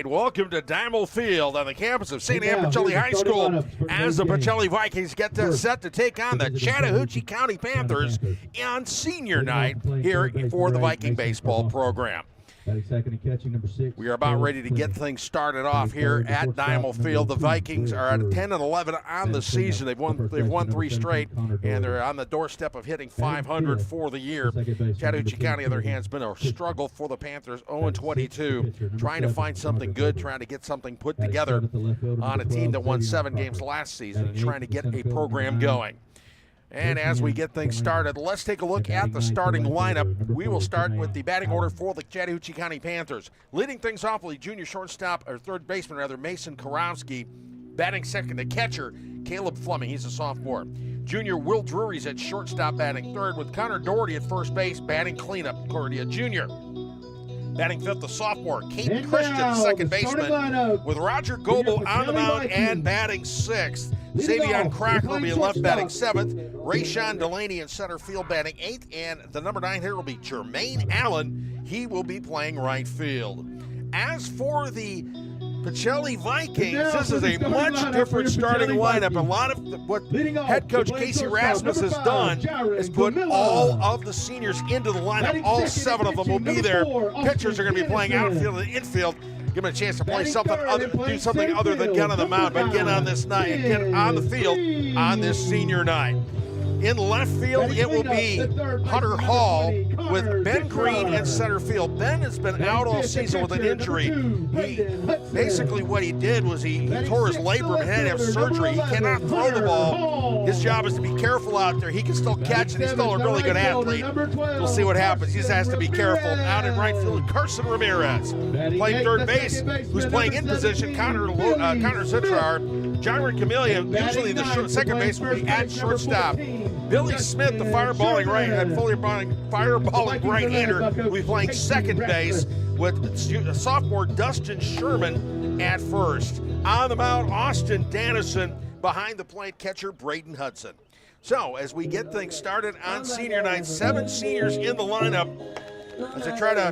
right, welcome to Diamond Field on the campus of St. Anne Pacelli High School as the Pacelli Vikings get set to take on the Chattahoochee County Panthers on senior night here for the Viking baseball program. We are about ready to get things started off here at Diamond Field. The Vikings are at 10-11 on the season. They've won 3 straight, and they're on the doorstep of hitting 500 for the year. Chattahoochee County, on the other hand, has been a struggle for the Panthers, 0-22, trying to find something good, trying to get something put together on a team that won 7 games last season and trying to get a program going. And as we get things started, let's take a look at the starting lineup. We will start with the batting order for the Chattahoochee County Panthers. Leading things off will be junior shortstop, or third baseman rather, Mason Karowski. Batting second, the catcher, Caleb Fleming. He's a sophomore. Junior Will Drury's at shortstop, batting third, with Connor Doherty at first base, batting cleanup. Doherty, a junior. Batting fifth, the sophomore, Caden Christian, second baseman, with Roger Goebel on the mound and batting sixth. Savion Crocker will be left, batting seventh. Rayshawn Delaney in center field, batting eighth. And the number 9 hitter will be Jermaine Allen. He will be playing right field. As for the Pacelli Vikings, this is a much different starting lineup. A lot of what head coach Casey Rasmus has done is put all of the seniors into the lineup. All 7 of them will be there. Pitchers are going to be playing outfield and infield. Give them a chance to play something other, do something other than get on the mound, but get on this night, get on the field on this senior night. In left field, it will be Hunter Hall with Ben Green in center field. Ben has been out all season with an injury. Basically what he did was he tore his labrum and had to have surgery. He cannot throw the ball. His job is to be careful out there. He can still catch, and he's still a really good athlete. We'll see what happens. He just has to be careful. Out in right field, Carson Ramirez. Playing third base, who's playing in position, Connor Zitrar. John Camellia, usually the second base, will be at shortstop. Billy Smith, the fireballing right-hander, will be playing second base with sophomore Dustin Sherman at first. On the mound, Austin Dannison. Behind the plate, catcher Braden Hudson. So, as we get things started on senior night, 7 seniors in the lineup. As I try to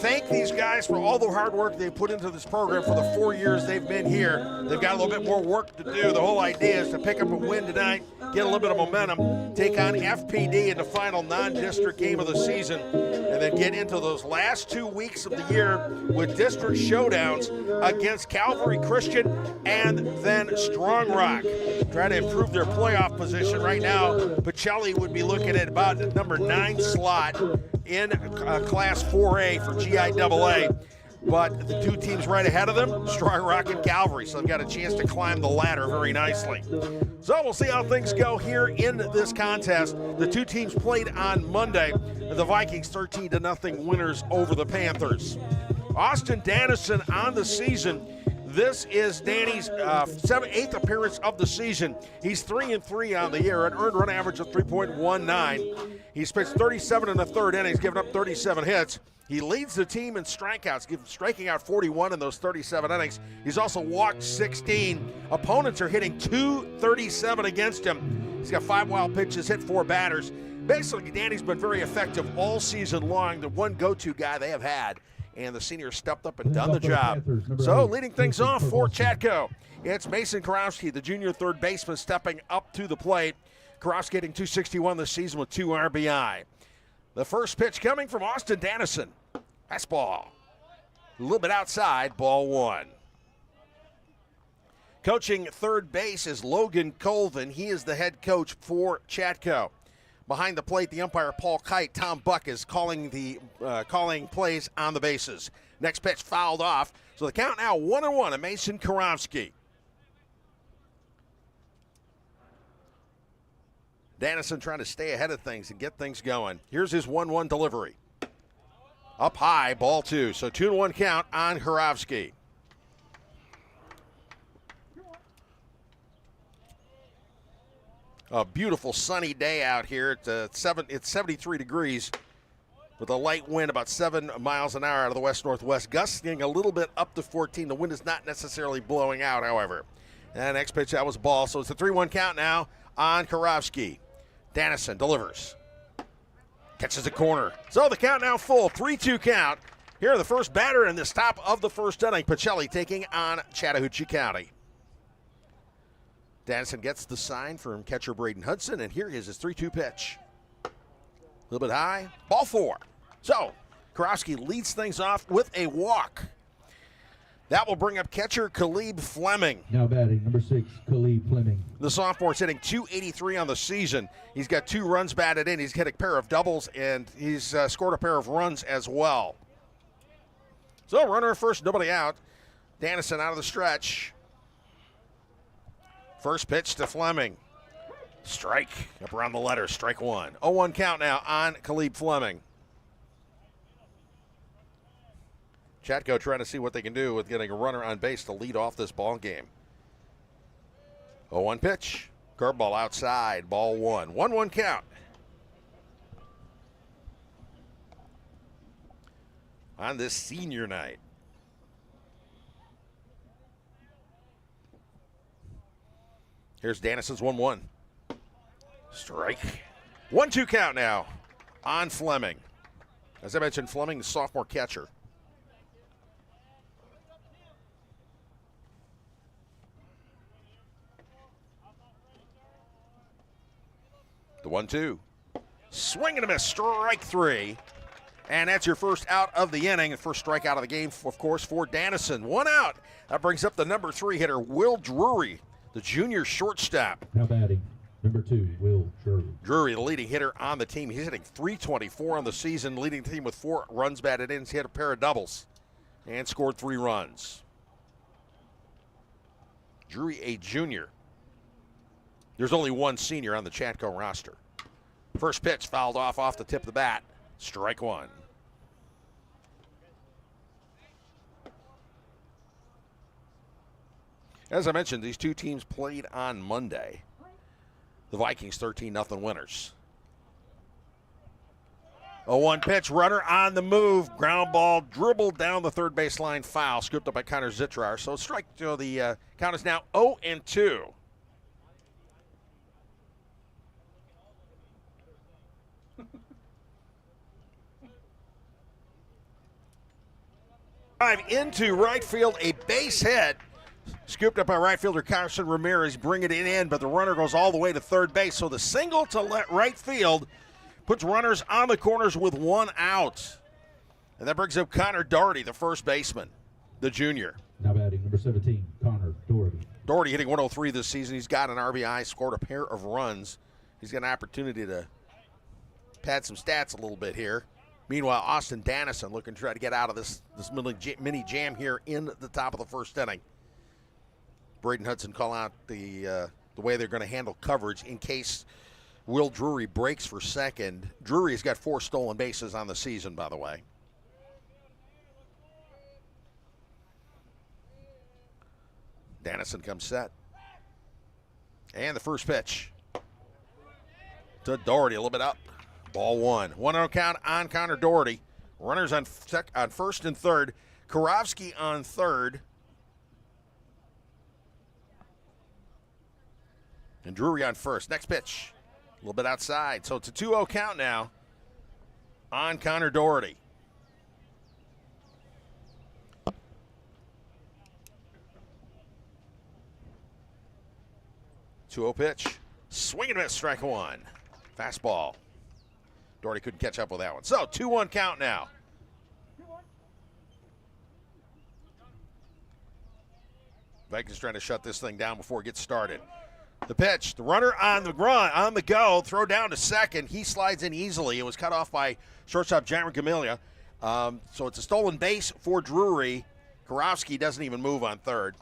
thank these guys for all the hard work they've put into this program for the 4 years they've been here. They've got a little bit more work to do. The whole idea is to pick up a win tonight, get a little bit of momentum, take on FPD in the final non-district game of the season, and then get into those last 2 weeks of the year with district showdowns against Calvary Christian and then Strong Rock. Try to improve their playoff position. Right now, Pacelli would be looking at about the number 9 slot in Class 4A for GIAA, but the 2 teams right ahead of them, Strong Rock and Calvary, so they've got a chance to climb the ladder very nicely. So we'll see how things go here in this contest. The 2 teams played on Monday. The Vikings 13-0 winners over the Panthers. Austin Dannison on the season. This is Danny's 8th appearance of the season. He's 3-3 on the year, an earned run average of 3.19. He's pitched 37 in the 3rd innings, given up 37 hits. He leads the team in strikeouts, striking out 41 in those 37 innings. He's also walked 16. Opponents are hitting 237 against him. He's got 5 wild pitches, hit 4 batters. Basically, Danny's been very effective all season long, the one go-to guy they have had. And the seniors stepped up and done the job. So leading things off for Chatco, it's Mason Karowski, the junior third baseman, stepping up to the plate. Karowski hitting .261 this season with 2 RBI. The first pitch coming from Austin Dannison. Fastball. A little bit outside, ball 1. Coaching third base is Logan Colvin. He is the head coach for Chatco. Behind the plate, the umpire, Paul Kite. Tom Buck is calling plays on the bases. Next pitch fouled off. So the count now 1-1 to Mason Karowski. Dannison trying to stay ahead of things and get things going. Here's his 1-1 delivery. Up high, ball 2. So 2-1 count on Karowski. A beautiful sunny day out here. It's 73 degrees with a light wind about 7 miles an hour out of the west-northwest, gusting a little bit up to 14. The wind is not necessarily blowing out, however. And next pitch, that was a ball. So it's a 3-1 count now on Karowski. Dannison delivers. Catches a corner. So the count now full. 3-2 count Here, the first batter in this top of the first inning, Pacelli taking on Chattahoochee County. Dennison gets the sign from catcher Braden Hudson, and here is his 3-2 pitch. A little bit high, ball 4. So, Karofsky leads things off with a walk. That will bring up catcher Caleb Fleming. Now batting, number 6, Caleb Fleming. The sophomore's hitting .283 on the season. He's got 2 runs batted in. He's hit a pair of doubles, and he's scored a pair of runs as well. So, runner at first, nobody out. Dennison out of the stretch. First pitch to Fleming. Strike, up around the letter, strike 1. 0-1 count now on Caleb Fleming. Chatco trying to see what they can do with getting a runner on base to lead off this ball game. 0-1 pitch. Curveball outside. Ball 1. 1-1 count. On this senior night. Here's Dennison's 1-1. Strike. 1-2 count now on Fleming. As I mentioned, Fleming, the sophomore catcher. The 1-2. Swing and a miss, strike 3. And that's your first out of the inning. The first strikeout of the game, of course, for Dennison. 1 out. That brings up the number 3 hitter, Will Drury, the junior shortstop. Now batting, number 2, Will Drury. Drury, the leading hitter on the team. He's hitting .324 on the season, leading the team with 4 runs batted in. He's hit a pair of doubles and scored 3 runs. Drury, a junior. There's only 1 senior on the Chatco roster. First pitch fouled off the tip of the bat. Strike 1. As I mentioned, these 2 teams played on Monday. The Vikings 13-0 winners. 0-1 pitch, runner on the move. Ground ball dribbled down the third baseline, foul. Scooped up by Connor Zitrar. So strike, the count is now 0-2. Drive into right field, a base hit. Scooped up by right fielder Carson Ramirez, bringing it in, but the runner goes all the way to third base. So the single to right field puts runners on the corners with 1 out. And that brings up Connor Doherty, the first baseman, the junior. Now batting, number 17, Connor Doherty. Doherty hitting 103 this season. He's got an RBI, scored a pair of runs. He's got an opportunity to pad some stats a little bit here. Meanwhile, Austin Dennison looking to try to get out of this mini jam here in the top of the first inning. Braden Hudson call out the way they're going to handle coverage in case Will Drury breaks for second. Drury's got 4 stolen bases on the season, by the way. Dennison comes set. And the first pitch to Doherty, a little bit up. Ball 1. 1-0 count on Connor Doherty. Runners on first and third. Karofsky on third. And Drury on first. Next pitch. A little bit outside. So it's a 2-0 count now on Connor Doherty. Two-0 pitch. Swing and miss, strike 1. Fastball. Doherty couldn't catch up with that one. So 2-1 count now. Vikings trying to shut this thing down before it gets started. The pitch, the runner on the go, throw down to second. He slides in easily. It was cut off by shortstop Jaron Gamilia. So it's a stolen base for Drury. Karofsky doesn't even move on third.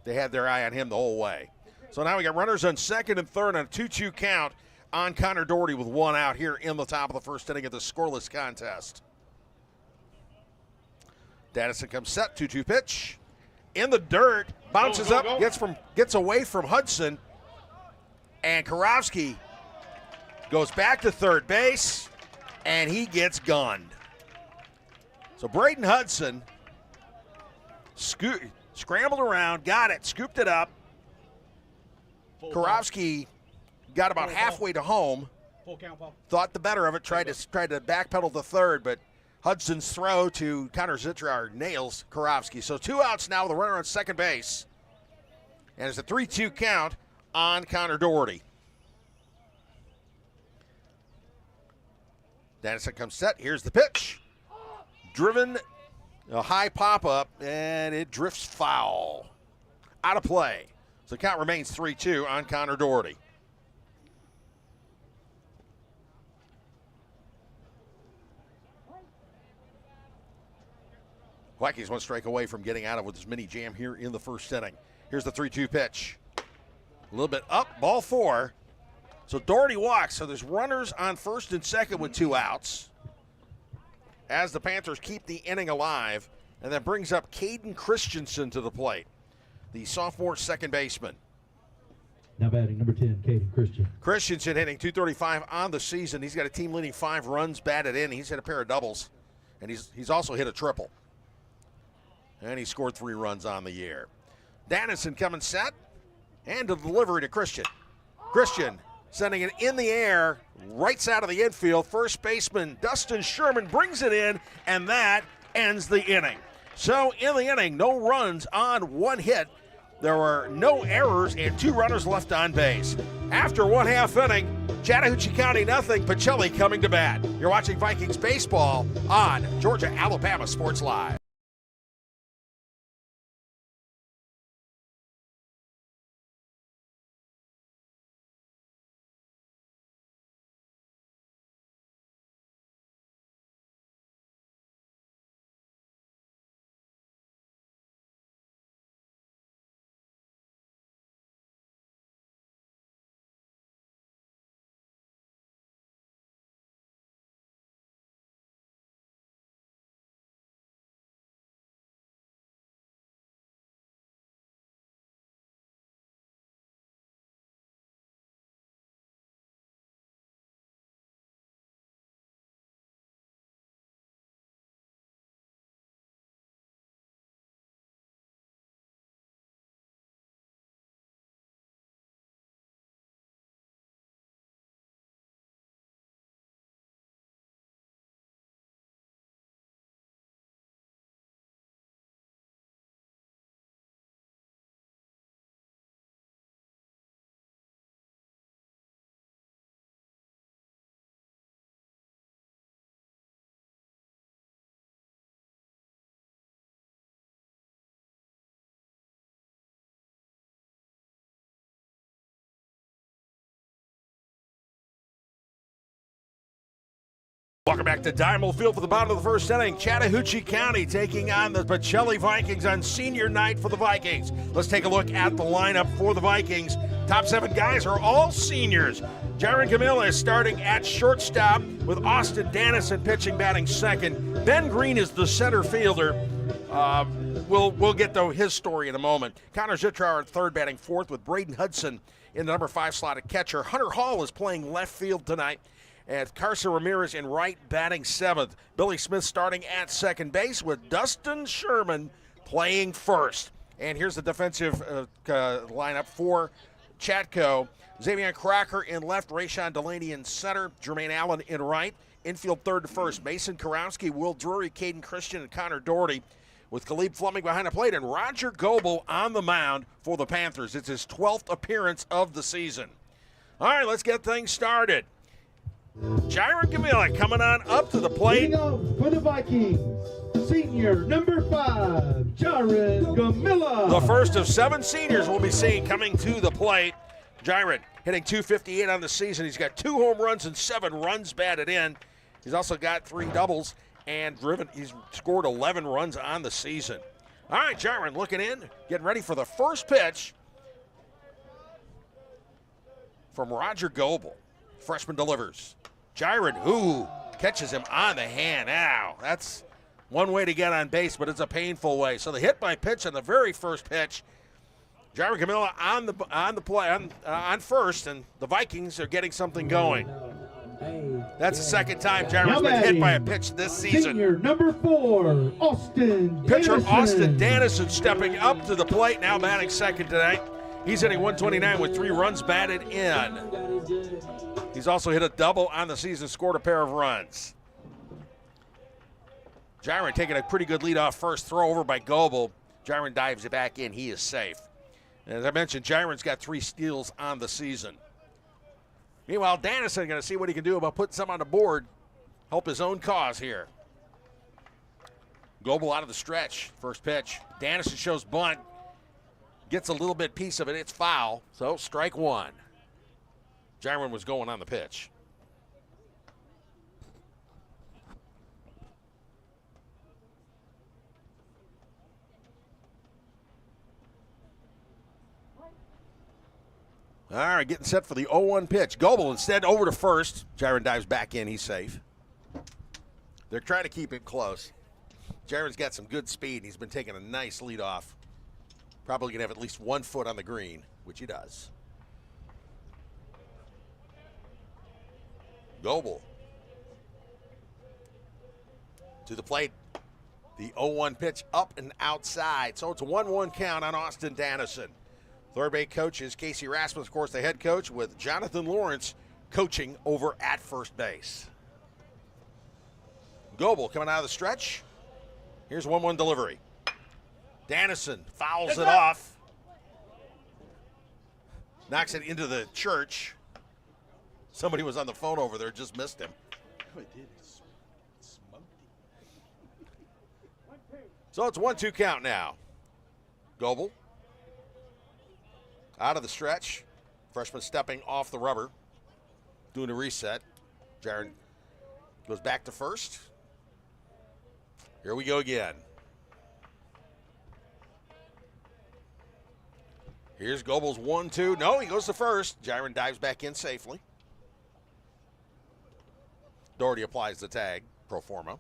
They had their eye on him the whole way. So now we got runners on second and third on a 2-2 count on Connor Doherty with 1 out here in the top of the first inning of the scoreless contest. Dennison comes set, 2-2 pitch. In the dirt, bounces up, gets away from Hudson, and Karofsky goes back to third base, and he gets gunned. So Braden Hudson scrambled around, got it, scooped it up. Karofsky got about halfway to home, thought the better of it, tried to backpedal to third, but Hudson's throw to Connor Zitrard nails Karofsky. So 2 outs now with a runner on second base. And it's a 3-2 count on Connor Doherty. Dennison comes set. Here's the pitch. Driven, a high pop-up, and it drifts foul. Out of play. So the count remains 3-2 on Connor Doherty. Vikings 1 strike away from getting out of with this mini jam here in the first inning. Here's the 3-2 pitch. A little bit up, ball 4. So Doherty walks, so there's runners on first and second with 2 outs as the Panthers keep the inning alive, and that brings up Caden Christensen to the plate, the sophomore second baseman. Now batting number 10, Caden Christian. Christensen hitting .235 on the season. He's got a team-leading 5 runs batted in. He's hit a pair of doubles, and he's also hit a triple. And he scored 3 runs on the year. Dennison coming set, and the delivery to Christian. Christian sending it in the air, right side of the infield. First baseman Dustin Sherman brings it in, and that ends the inning. So in the inning, no runs on 1 hit. There were no errors and 2 runners left on base. After 1/2 inning, Chattahoochee County nothing, Pacelli coming to bat. You're watching Vikings baseball on Georgia-Alabama Sports Live. Welcome back to Diamond Field for the bottom of the first inning. Chattahoochee County taking on the Pacelli Vikings on senior night for the Vikings. Let's take a look at the lineup for the Vikings. Top 7 guys are all seniors. Jaron Camilla is starting at shortstop with Austin Dennison pitching, batting second. Ben Green is the center fielder. We'll get to his story in a moment. Connor Zitrard at third, batting fourth, with Braden Hudson in the number 5 slot at catcher. Hunter Hall is playing left field tonight, and Carson Ramirez in right, batting 7th. Billy Smith starting at second base with Dustin Sherman playing first. And here's the defensive lineup for Chatco. Xavier Crocker in left, Rayshawn Delaney in center, Jermaine Allen in right. Infield third to first, Mason Karowski, Will Drury, Caden Christian, and Connor Doherty, with Khalib Fleming behind the plate, and Roger Goebel on the mound for the Panthers. It's his 12th appearance of the season. All right, let's get things started. Jaron Camilla coming on up to the plate. Leading off for the Vikings, senior number 5, Jaron Camilla. The first of 7 seniors we'll be seeing coming to the plate. Jaron hitting .258 on the season. He's got 2 home runs and 7 runs batted in. He's also got 3 doubles and driven. He's scored 11 runs on the season. All right, Jaron looking in, getting ready for the first pitch from Roger Goebel. Freshman delivers. Jaron, catches him on the hand. Ow, that's one way to get on base, but it's a painful way. So the hit by pitch on the very first pitch. Jaron Camilla on the play on first, and the Vikings are getting something going. That's the second time Jaron's been hit by a pitch this season. Senior number 4, Austin Pitcher Dennison. Austin Dennison stepping up to the plate, now batting second tonight. He's hitting .129 with 3 runs batted in. He's also hit a double on the season, scored a pair of runs. Gyron taking a pretty good lead off first. Throw over by Goebel. Gyron dives it back in. He is safe. And as I mentioned, Gyron's got 3 steals on the season. Meanwhile, Dannison going to see what he can do about putting something on the board. Help his own cause here. Goebel out of the stretch. First pitch. Dannison shows bunt. Gets a little bit piece of it. It's foul. So strike 1. Gyron was going on the pitch. All right, getting set for the 0-1 pitch. Goebel instead over to first. Gyron dives back in. He's safe. They're trying to keep it close. Gyron's got some good speed, and he's been taking a nice lead off. Probably going to have at least 1 foot on the green, which he does. Goebel to the plate. The 0-1 pitch up and outside. So it's a 1-1 count on Austin Dannison. Third base coach is Casey Rasmus, of course, the head coach, with Jonathan Lawrence coaching over at first base. Goebel coming out of the stretch. Here's 1-1 delivery. Dannison fouls it off. Knocks it into the church. Somebody was on the phone over there, just missed him. Oh, it did. It smoked him. So it's 1-2 count now. Goebel out of the stretch. Freshman stepping off the rubber. Doing a reset. Gyron goes back to first. Here we go again. Here's Goebel's 1-2. No, he goes to first. Gyron dives back in safely. Doherty applies the tag, pro forma.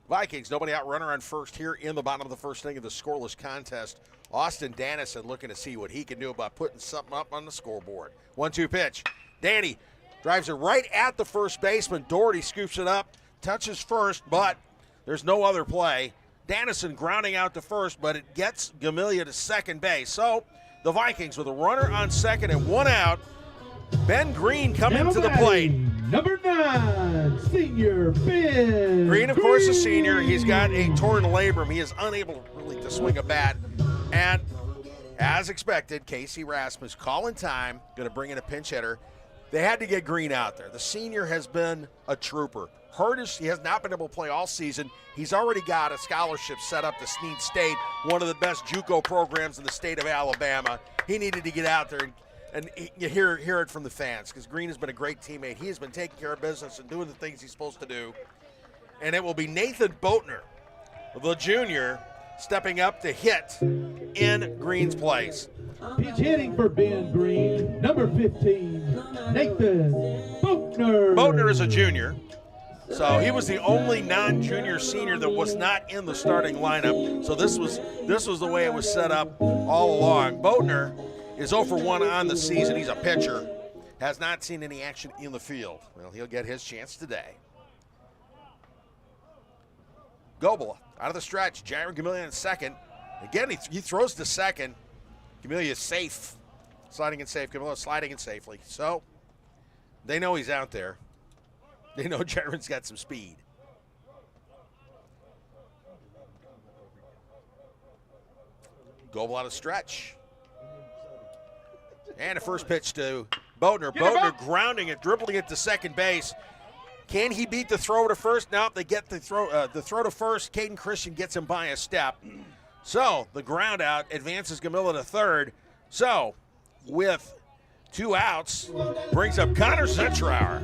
Vikings, nobody out, runner on first here in the bottom of the first inning of the scoreless contest. Austin Dannison looking to see what he can do about putting something up on the scoreboard. 1-2 pitch. Danny drives it right at the first baseman. Doherty scoops it up, touches first, but there's no other play. Dannison grounding out to first, but it gets Gamilia to second base. So the Vikings with a runner on second and 1 out. Ben Green coming to the plate. Number 9, senior Ben Green, of course, a senior. He's got a torn labrum. He is unable really to swing a bat. And as expected, Casey Rasmus calling time, going to bring in a pinch hitter. They had to get Green out there. The senior has been a trooper. He has not been able to play all season. He's already got a scholarship set up to Snead State, one of the best JUCO programs in the state of Alabama. He needed to get out there and you hear it from the fans, because Green has been a great teammate. He has been taking care of business and doing the things he's supposed to do. And it will be Nathan Boatner, the junior, stepping up to hit in Green's place. Pitch hitting for Ben Green, number 15, Nathan Boatner. Boatner is a junior, so he was the only non-junior senior that was not in the starting lineup. So this was the way it was set up all along. Boatner is 0 for 1 on the season. He's a pitcher. Has not seen any action in the field. Well, he'll get his chance today. Goebel out of the stretch. Gyron Gamilia in second. Again, he throws to second. Gamilia is safe. Sliding in safe. Gamilia sliding in safely. So they know he's out there. They know Gyron's got some speed. Goebel out of stretch. And a first pitch to Boatner. Boatner grounding it, dribbling it to second base. Can he beat the throw to first? No, they get the throw to first. Caden Christian gets him by a step. So the ground out advances Gamilia to third. So with 2 outs, brings up Connor Zitrauer.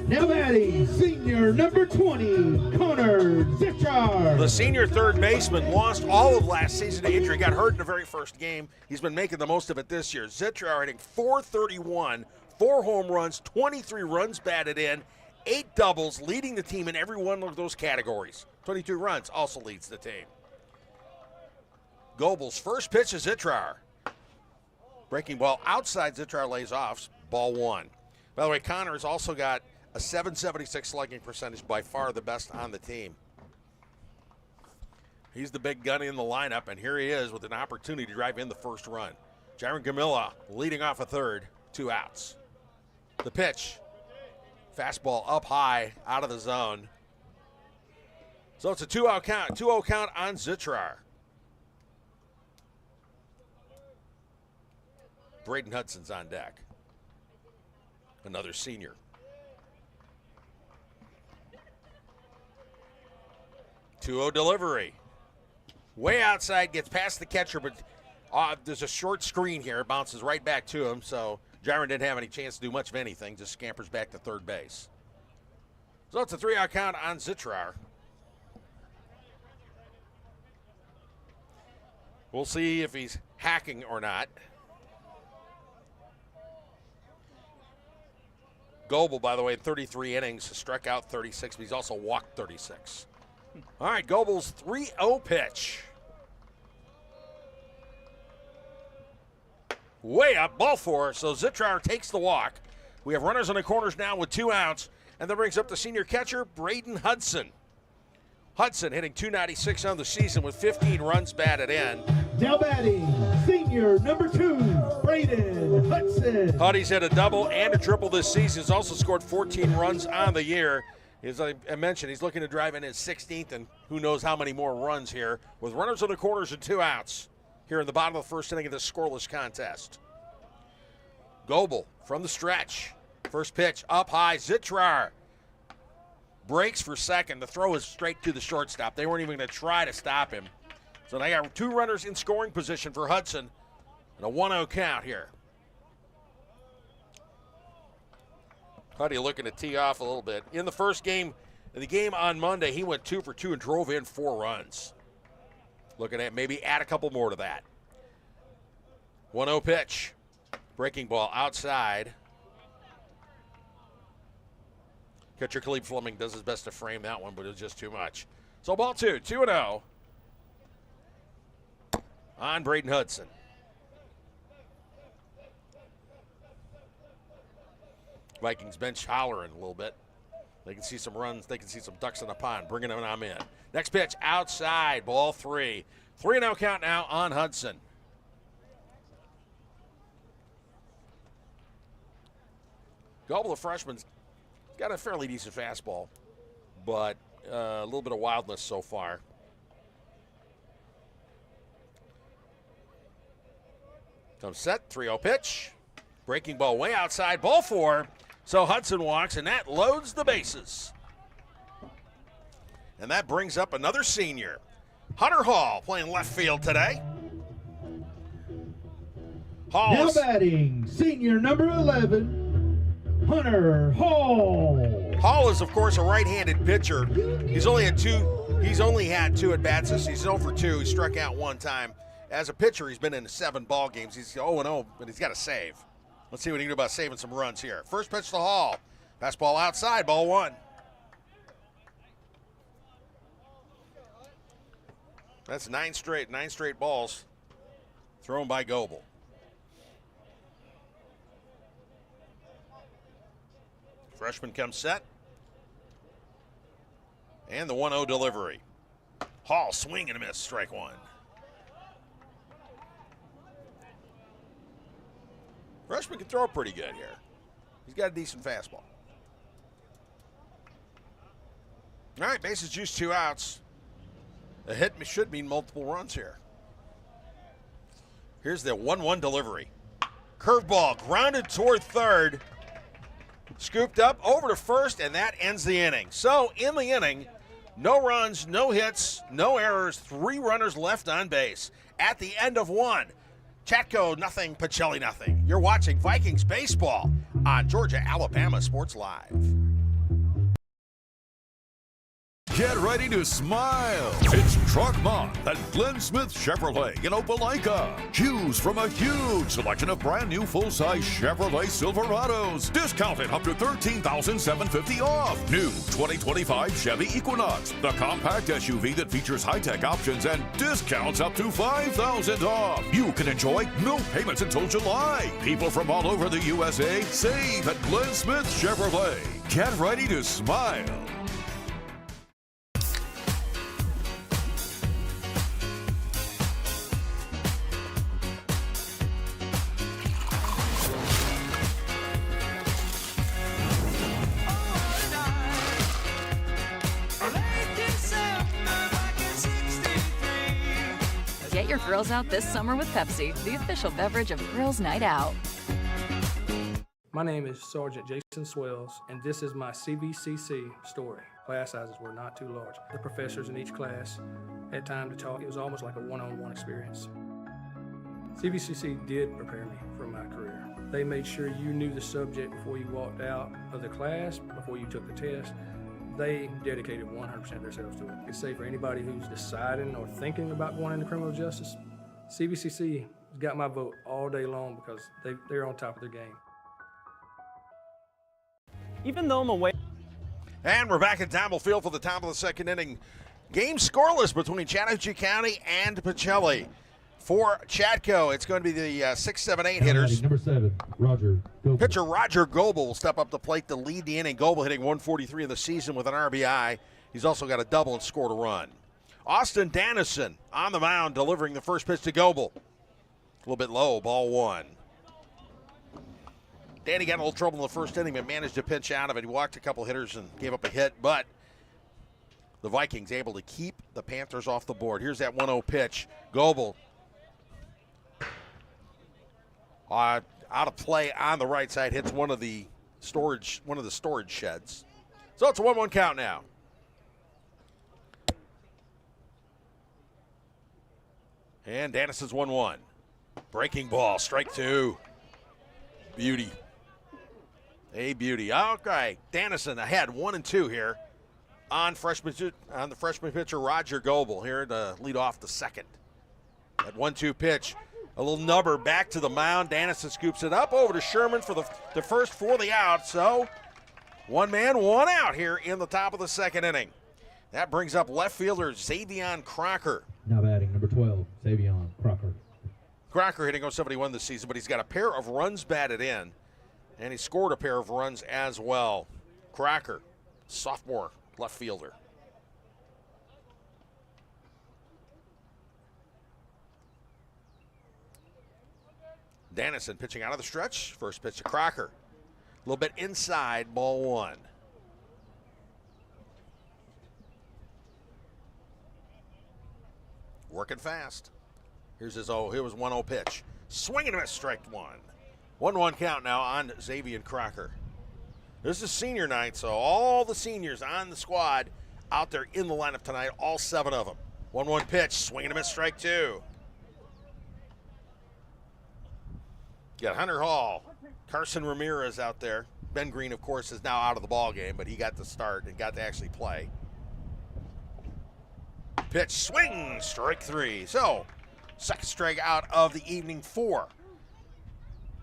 Now batting, senior number 20, Connor Zitrauer. The senior third baseman lost all of last season to injury, got hurt in the very first game. He's been making the most of it this year. Zitrauer hitting .431, 4 home runs, 23 runs batted in, 8 doubles, leading the team in every one of those categories. 22 runs also leads the team. Goebel's first pitch is Zitrauer. Breaking ball outside, Zitrauer lays off, ball 1. By the way, Connor has also got a .776 slugging percentage, by far the best on the team. He's the big gun in the lineup, and here he is with an opportunity to drive in the first run. Gyron Gamilia leading off a third, 2 outs. The pitch, fastball up high, out of the zone. So it's a 2-0 count. 2-0 count on Zitrar. Braden Hudson's on deck. Another senior. 2-0 delivery. Way outside, gets past the catcher, but there's a short screen here. It bounces right back to him, so Jaron didn't have any chance to do much of anything. Just scampers back to third base. So it's a 3-out count on Zitrar. We'll see if he's hacking or not. Goebel, by the way, in 33 innings, struck out 36, but he's also walked 36. All right, Goebel's 3-0 pitch. Way up, ball four, so Zitrar takes the walk. We have runners on the corners now with 2 outs, and that brings up the senior catcher, Braden Hudson. Hudson hitting .296 on the season with 15 runs batted in. Now batting, senior number 2, Braden Hudson. Huddy's hit a double and a triple this season. He's also scored 14 runs on the year. As I mentioned, he's looking to drive in his 16th and who knows how many more runs here with runners on the corners and 2 outs here in the bottom of the first inning of this scoreless contest. Goebel from the stretch. First pitch up high. Zitrar breaks for second. The throw is straight to the shortstop. They weren't even going to try to stop him. So they got 2 runners in scoring position for Hudson and a 1-0 count here. Huddy looking to tee off a little bit. In the first game, in the game on Monday, he went 2 for 2 and drove in 4 runs. Looking at maybe add a couple more to that. 1-0 pitch. Breaking ball outside. Catcher Khalib Fleming does his best to frame that one, but it was just too much. So ball 2, 2-0 on Braden Hudson. Vikings bench hollering a little bit. They can see some runs. They can see some ducks in the pond. Bringing them in. Next pitch outside. Ball 3. 3-0 count now on Hudson. Goebel, the freshman's got a fairly decent fastball, but a little bit of wildness so far. Comes set. 3-0 pitch. Breaking ball way outside. Ball 4. So Hudson walks, and that loads the bases. And that brings up another senior. Hunter Hall playing left field today. Now batting, senior number 11, Hunter Hall. Hall is, of course, a right-handed pitcher. He's only had 2 at-bats this season. He's 0 for 2. He struck out 1 time. As a pitcher, he's been in 7 ball games. He's 0-0, but he's got a save. Let's see what he can do about saving some runs here. First pitch to Hall. Fastball outside, ball 1. That's 9 straight balls thrown by Goebel. Freshman comes set. And the 1-0 delivery. Hall swing and a miss, strike 1. Freshman can throw pretty good here. He's got a decent fastball. All right, bases juice, 2 outs. A hit should mean multiple runs here. Here's the 1-1 delivery. Curveball grounded toward third. Scooped up over to first, and that ends the inning. So in the inning, no runs, no hits, no errors, 3 runners left on base. At the end of 1. Chatco nothing, Pacelli nothing. You're watching Vikings baseball on Georgia-Alabama Sports Live. Get ready to smile. It's Truck Month at Glenn Smith Chevrolet in Opelika. Choose from a huge selection of brand new full-size Chevrolet Silverados. Discounted up to $13,750 off. New 2025 Chevy Equinox, the compact SUV that features high-tech options and discounts up to $5,000 off. You can enjoy no payments until July. People from all over the USA save at Glenn Smith Chevrolet. Get ready to smile. Get your grills out this summer with Pepsi, the official beverage of Girls Night Out. My name is Sergeant Jason Swells, and this is my CVCC story. Class sizes were not too large. The professors in each class had time to talk. It was almost like a one-on-one experience. CVCC did prepare me for my career. They made sure you knew the subject before you walked out of the class, before you took the test. They dedicated 100% of themselves to it. I can say for anybody who's deciding or thinking about going into criminal justice, CVCC has got my vote all day long because they're on top of their game. Even though I'm away. And we're back at Dabble Field for the top of the second inning. Game scoreless between Chattahoochee County and Pacelli. For Chatco, it's going to be the 6, 7, 8 hitters. Number 7, Roger Goebel. Pitcher Roger Goebel will step up the plate to lead the inning. Goebel hitting 143 in the season with an RBI. He's also got a double and scored a run. Austin Dannison on the mound delivering the first pitch to Goebel. A little bit low, ball 1. Danny got in a little trouble in the first inning but managed to pinch out of it. He walked a couple hitters and gave up a hit, but the Vikings able to keep the Panthers off the board. Here's that 1-0 pitch. Goebel out of play on the right side, hits one of the storage sheds. So it's a 1-1 count now. And Dannison's 1-1. Breaking ball, strike 2. Beauty. A beauty. Okay, Dannison ahead 1-2 here on the freshman pitcher Roger Goebel here to lead off the second. That 1-2 pitch. A little nubber back to the mound. Dannison scoops it up over to Sherman for the first for the out. So 1 man, 1 out here in the top of the second inning. That brings up left fielder Xavion Crocker. Now batting number 12, Xavion Crocker. Crocker hitting 071 this season, but he's got a pair of runs batted in, and he scored a pair of runs as well. Crocker, sophomore left fielder. Dannison pitching out of the stretch. First pitch to Crocker. A little bit inside, ball 1. Working fast. Here was 1-0 pitch. Swing and a miss, strike 1. 1-1 count now on Xavier Crocker. This is senior night, so all the seniors on the squad out there in the lineup tonight, all 7 of them. 1-1 pitch, swing and a miss, strike 2. You got Hunter Hall, Carson Ramirez out there. Ben Green, of course, is now out of the ball game, but he got to start and got to actually play. Pitch, swing, strike 3. So, second strikeout of the evening for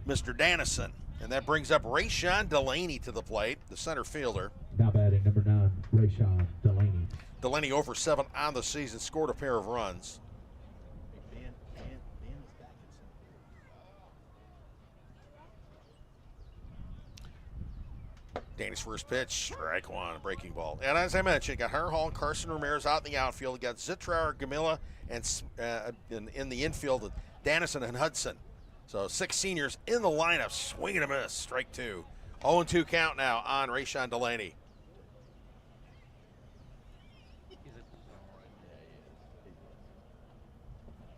Mr. Dannison. And that brings up Rayshawn Delaney to the plate, the center fielder. Now batting number 9, Rayshawn Delaney. Delaney over 7 on the season, scored a pair of runs. Danny's first pitch, strike 1, breaking ball. And as I mentioned, got Hunter Hall and Carson Ramirez out in the outfield. Got Zitrar, Gamilla, and in the infield, Dannison and Hudson. So 6 seniors in the lineup, swing and a miss, strike 2. 0-2 count now on Rayshawn Delaney.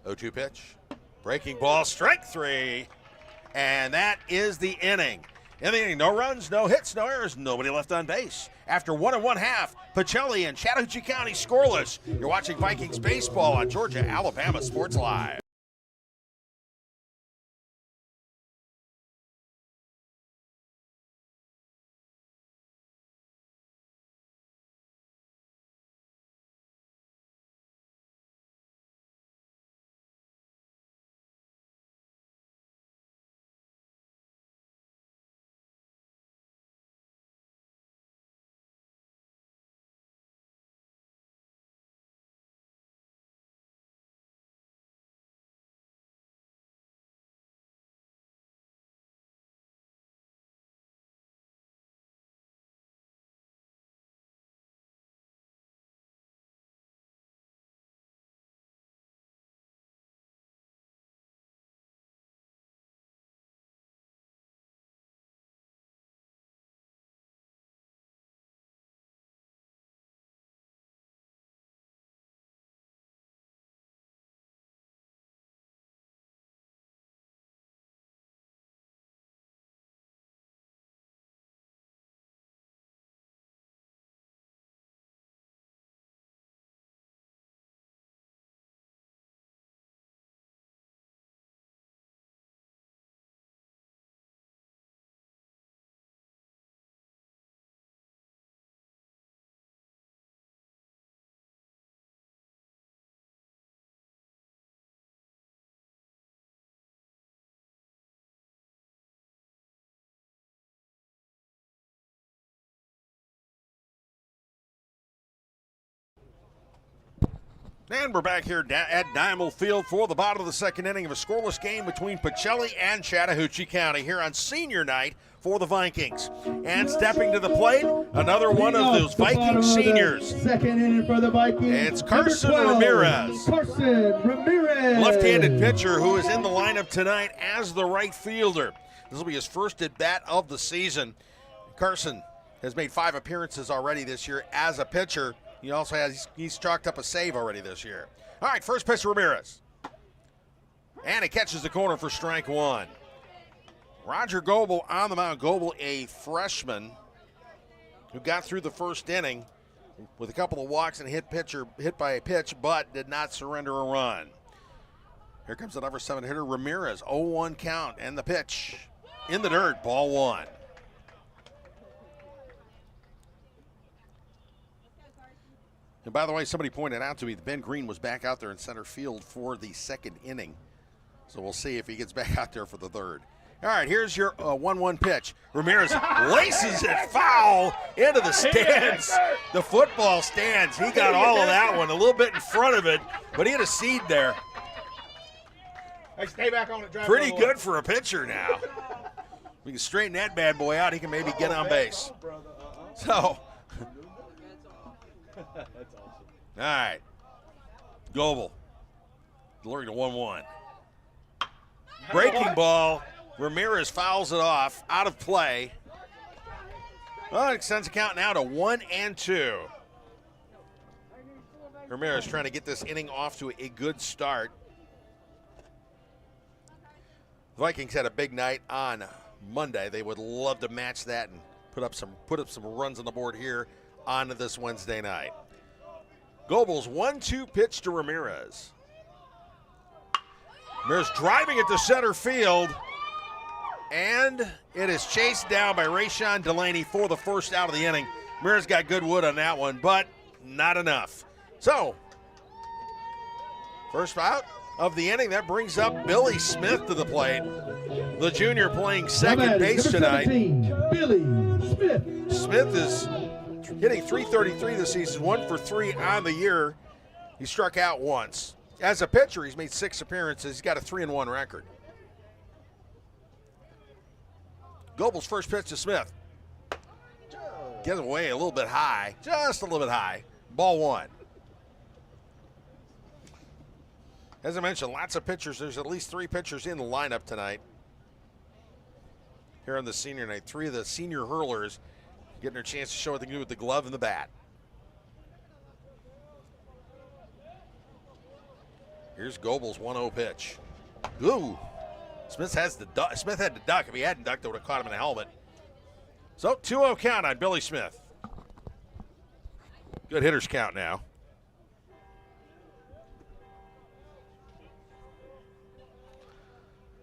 Oh-2 pitch, breaking ball, strike 3. And that is the inning. In the inning, no runs, no hits, no errors, nobody left on base. After 1 1/2, Pacelli and Chattahoochee County scoreless. You're watching Vikings baseball on Georgia Alabama Sports Live. And we're back here at Diamond Field for the bottom of the second inning of a scoreless game between Pacelli and Chattahoochee County here on senior night for the Vikings. And stepping to the plate, another one of those Viking seniors. Second inning for the Vikings. It's Carson 12, Ramirez. Carson Ramirez. Left-handed pitcher who is in the lineup tonight as the right fielder. This will be his first at-bat of the season. Carson has made 5 appearances already this year as a pitcher. He also he's chalked up a save already this year. All right, first pitch Ramirez. And he catches the corner for strike 1. Roger Goebel on the mound. Goebel, a freshman who got through the first inning with a couple of walks and hit by a pitch, but did not surrender a run. Here comes the number 7 hitter, Ramirez. 0-1 count, and the pitch in the dirt, ball 1. And by the way, somebody pointed out to me that Ben Green was back out there in center field for the second inning. So we'll see if he gets back out there for the third. All right, here's your 1-1 pitch. Ramirez laces it foul into the stands, the football stands. He got all of that one, a little bit in front of it, but he had a seed there. Hey, stay back on it. Pretty good for a pitcher now. We can straighten that bad boy out. He can maybe get on base. So, all right. Goebel. Delivering to 1-1. Breaking ball. Ramirez fouls it off. Out of play. Well, it extends the count now to 1-2. Ramirez trying to get this inning off to a good start. The Vikings had a big night on Monday. They would love to match that and put up some runs on the board here on this Wednesday night. Goebel's 1-2 pitch to Ramirez. Ramirez driving it to center field, and it is chased down by Rayshon Delaney for the first out of the inning. Ramirez got good wood on that one, but not enough. So, first out of the inning, that brings up Billy Smith to the plate. The junior playing second base tonight. 17, Billy Smith. Smith is hitting .333 this season, 1 for 3 on the year. He struck out once. As a pitcher, he's made 6 appearances. He's got a 3-1 record. Goebel's first pitch to Smith. Gets away a little bit high, just a little bit high. Ball 1. As I mentioned, lots of pitchers. There's at least 3 pitchers in the lineup tonight. Here on the senior night, 3 of the senior hurlers getting their chance to show what they can do with the glove and the bat. Here's Goebel's 1-0 pitch. Ooh. Smith had to duck. If he hadn't ducked, they would have caught him in the helmet. So 2-0 count on Billy Smith. Good hitters count now.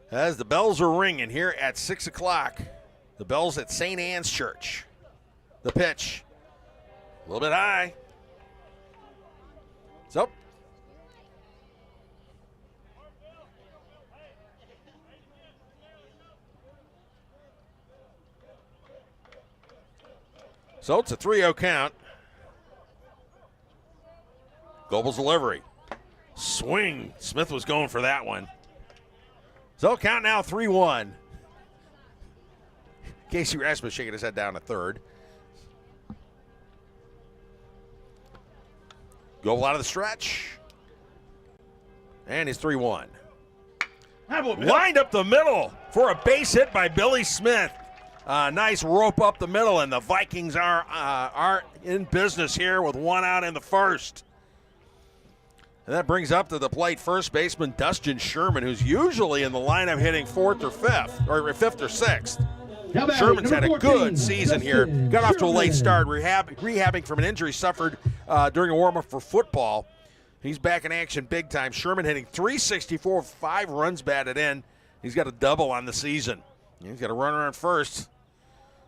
As the bells are ringing here at 6 o'clock. The bells at St. Anne's Church. The pitch. A little bit high. So. So it's a 3-0 count. Goebel's delivery. Swing. Smith was going for that one. So count now 3-1. Casey Rasmus shaking his head down at third. Goebel out of the stretch. And he's 3-1. Lined up the middle for a base hit by Billy Smith. Nice rope up the middle, and the Vikings are in business here with 1 out in the first. And that brings up to the plate first baseman Dustin Sherman, who's usually in the lineup hitting 4th or 5th, or 5th or 6th. Sherman's had a good season here. Got off to a late start, rehabbing from an injury suffered during a warm-up for football. He's back in action big time. Sherman hitting .364, 5 runs batted in. He's got a double on the season. He's got a runner on first.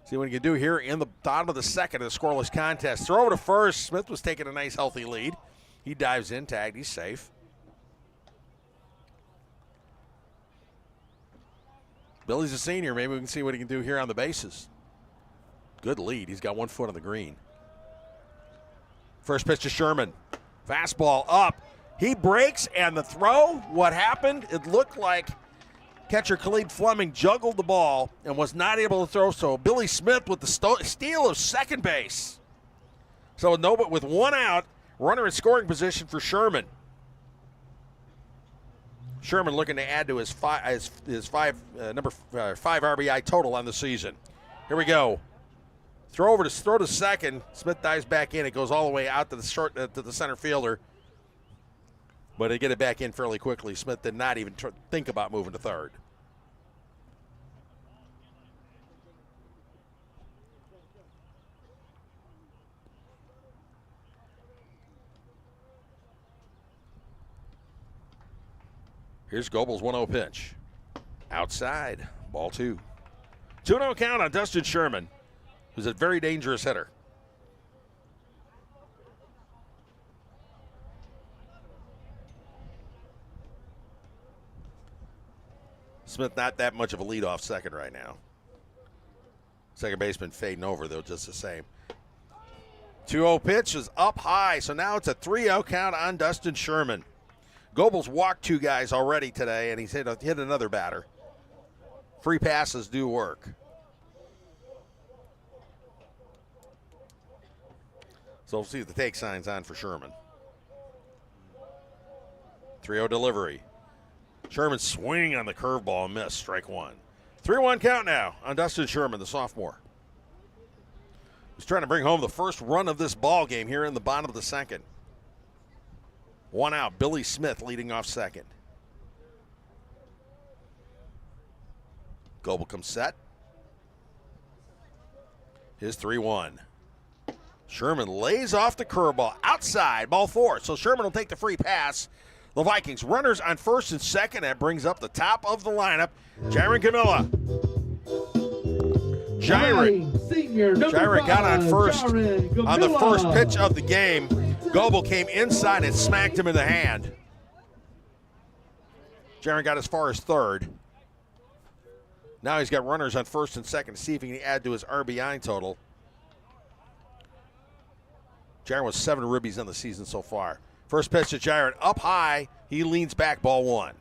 See what he can do here in the bottom of the second of the scoreless contest. Throw over to first. Smith was taking a nice, healthy lead. He dives in, tagged. He's safe. Billy's a senior. Maybe we can see what he can do here on the bases. Good lead. He's got 1 foot on the green. First pitch to Sherman. Fastball up. He breaks, and the throw, what happened? It looked like catcher Khalid Fleming juggled the ball and was not able to throw, so Billy Smith with the steal of second base. So with one out, runner in scoring position for Sherman. Sherman looking to add to his number 5 RBI total on the season. Here we go. Throw to second. Smith dives back in. It goes all the way out to the center fielder. But they get it back in fairly quickly. Smith did not even think about moving to third. Here's Goebel's 1-0 pitch. Outside, ball 2. 2-0 count on Dustin Sherman, who's a very dangerous hitter. Smith not that much of a leadoff second right now. Second baseman fading over, though, just the same. 2-0 pitch is up high, so now it's a 3-0 count on Dustin Sherman. Goebel's walked 2 guys already today, and he's hit another batter. Free passes do work. So we'll see if the take sign's on for Sherman. 3-0 delivery. Sherman swinging on the curveball and miss, strike 1. 3-1 count now on Dustin Sherman, the sophomore. He's trying to bring home the first run of this ball game here in the bottom of the second. 1 out, Billy Smith leading off second. Goebel comes set. His 3-1. Sherman lays off the curveball outside, ball 4. So Sherman will take the free pass. The Vikings runners on first and second. That brings up the top of the lineup. Jaron Camilla. Jaron got on first on the first pitch of the game. Goebel came inside and smacked him in the hand. Jaron got as far as third. Now he's got runners on first and second to see if he can add to his RBI total. Jaron was 7 ribbies on the season so far. First pitch to Jaron, up high. He leans back, ball 1.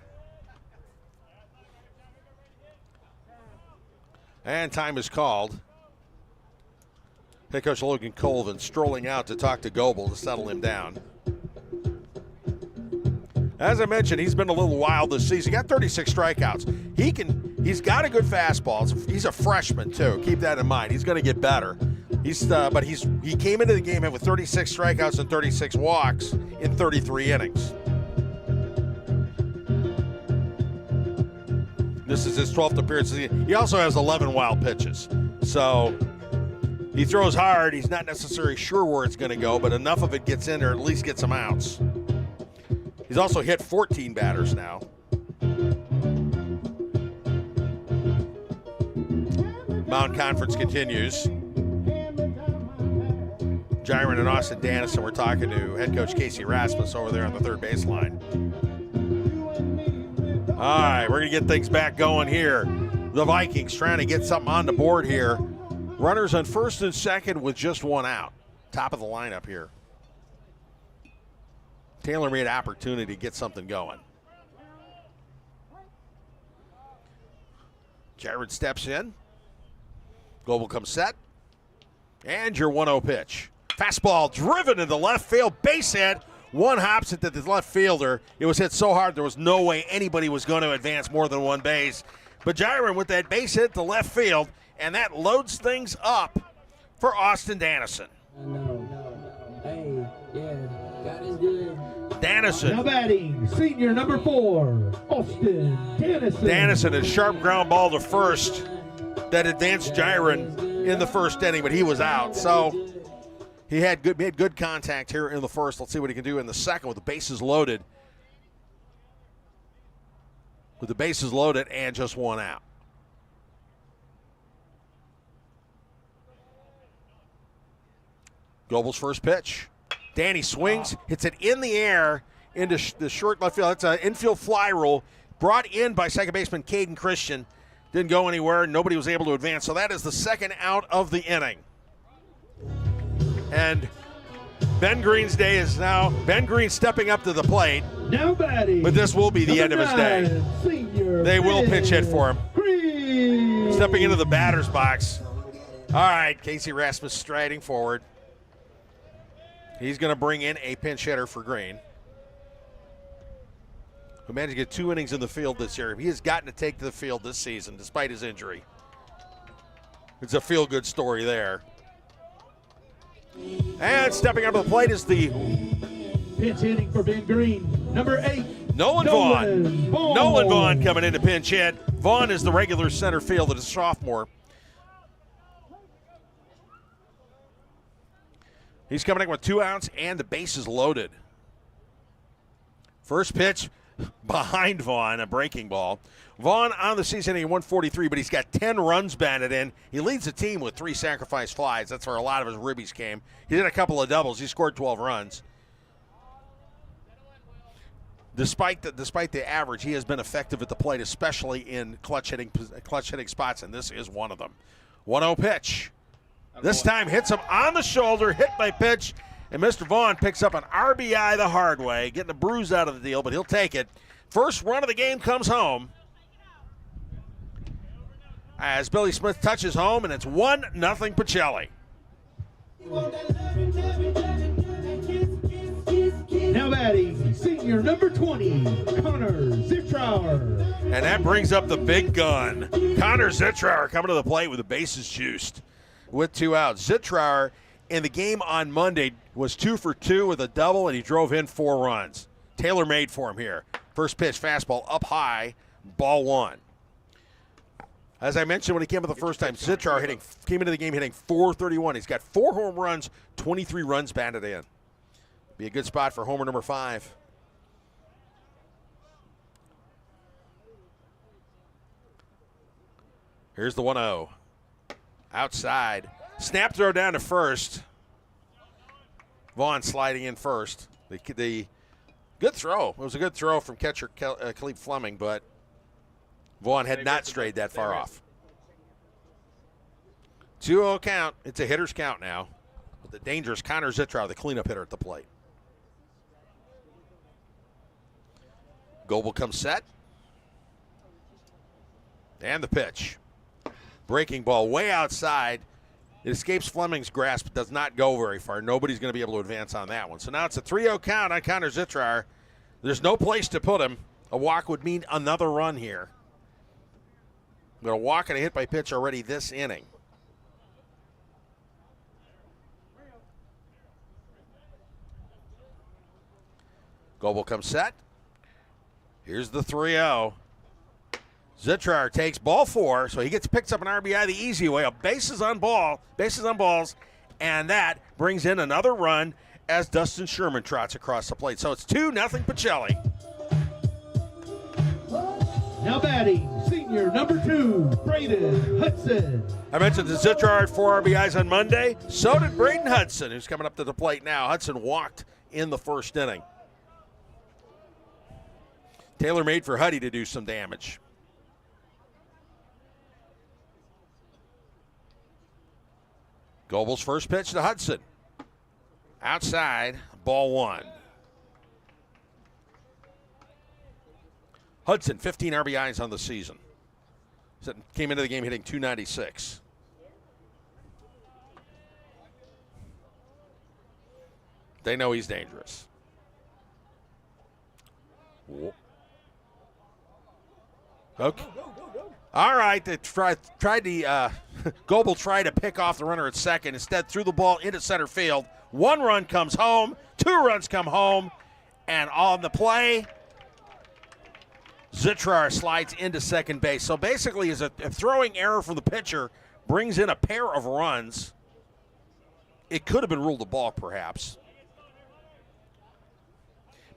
And time is called. Head coach Logan Colvin strolling out to talk to Goebel to settle him down. As I mentioned, he's been a little wild this season. He got 36 strikeouts. He's got a good fastball. He's a freshman too. Keep that in mind. He's going to get better. He came into the game with 36 strikeouts and 36 walks in 33 innings. This is his 12th appearance. He also has 11 wild pitches. So he throws hard. He's not necessarily sure where it's going to go, but enough of it gets in or at least gets some outs. He's also hit 14 batters now. Mountain Conference continues. Jaron and Austin Dannison, we're talking to head coach Casey Rasmus over there on the third baseline. All right, we're going to get things back going here. The Vikings trying to get something on the board here. Runners on first and second with just 1 out. Top of the lineup here. Tailor-made opportunity to get something going. Jared steps in. Goebel comes set. And your 1-0 pitch. Fastball driven into left field, base hit. One hops it to the left fielder. It was hit so hard there was no way anybody was going to advance more than one base. But Jaron with that base hit to left field, and that loads things up for Austin Dannison. Hey, yeah, God is good. Dannison. Now batting, senior number 4, Austin Dannison. Dannison, a sharp ground ball to first that advanced Jaron in the first inning, but he was out. So he had good contact here in the first. Let's see what he can do in the second with the bases loaded. With the bases loaded and just 1 out. Goebel's first pitch. Danny swings, hits it in the air into the short left field. That's an infield fly roll brought in by second baseman Caden Christian. Didn't go anywhere. Nobody was able to advance. So that is the second out of the inning. And Ben Green's day is now. Ben Green stepping up to the plate. Now batting. But this will be the end of his day. Senior They will pinch hit for him. Green. Stepping into the batter's box. All right, Casey Rasmus striding forward. He's going to bring in a pinch hitter for Green, who managed to get 2 innings in the field this year. He has gotten to take to the field this season despite his injury. It's a feel-good story there. And stepping up to the plate is the pinch hitting for Ben Green, number 8. Nolan Vaughn. Nolan Vaughn coming in to pinch hit. Vaughn is the regular center fielder, the sophomore. He's coming in with 2 outs and the bases loaded. First pitch behind Vaughn, a breaking ball. Vaughn on the season hitting 143, but he's got 10 runs batted in. He leads the team with 3 sacrifice flies. That's where a lot of his ribbies came. He did a couple of doubles. He scored 12 runs. Despite the average, he has been effective at the plate, especially in clutch hitting spots, and this is one of them. 1-0 pitch. This time hits him on the shoulder, hit by pitch, and Mr. Vaughn picks up an RBI the hard way, getting a bruise out of the deal, but he'll take it. First run of the game comes home as Billy Smith touches home, and it's 1-0 Pacelli. Now batting, senior number 20, Connor Zitrauer. And that brings up the big gun. Connor Zitrauer coming to the plate with the bases juiced with 2 outs. Zitrauer in the game on Monday was 2 for 2 with a double, and he drove in 4 runs. Tailor-made for him here. First pitch, fastball up high, ball 1. As I mentioned when he came in the first time, Zitrauer came into the game hitting .431. He's got 4 home runs, 23 runs batted in. Be a good spot for homer number 5. Here's the 1-0. Outside. Snap throw down to first. Vaughn sliding in first. The good throw. It was a good throw from catcher Khalif Fleming, but Vaughn had not strayed that far off. 2-0 count. It's a hitter's count now. With the dangerous Connor Zitrauer, the cleanup hitter at the plate. Goebel comes set. And the pitch. Breaking ball way outside. It escapes Fleming's grasp, but does not go very far. Nobody's going to be able to advance on that one. So now it's a 3-0 count on Connor Zitrauer. There's no place to put him. A walk would mean another run here. But a walk and a hit by pitch already this inning. Goebel comes set. Here's the 3-0. Zitrauer takes ball 4, so he picks up an RBI the easy way. A bases on balls, and that brings in another run as Dustin Sherman trots across the plate. So it's 2-0 Pacelli. Now batting, senior number 2, Braden Hudson. I mentioned that Zitrauer had 4 RBIs on Monday. So did Braden Hudson, who's coming up to the plate now. Hudson walked in the first inning. Tailor-made for Huddy to do some damage. Goebel's first pitch to Hudson. Outside, ball 1. Hudson, 15 RBIs on the season. Came into the game hitting .296. They know he's dangerous. Whoa. Okay. All right, they tried to Goebel tried to pick off the runner at second. Instead, threw the ball into center field. 1 run comes home, 2 runs come home, and on the play, Zitrauer slides into second base. So basically, as a throwing error from the pitcher brings in a pair of runs, it could have been ruled a ball, perhaps.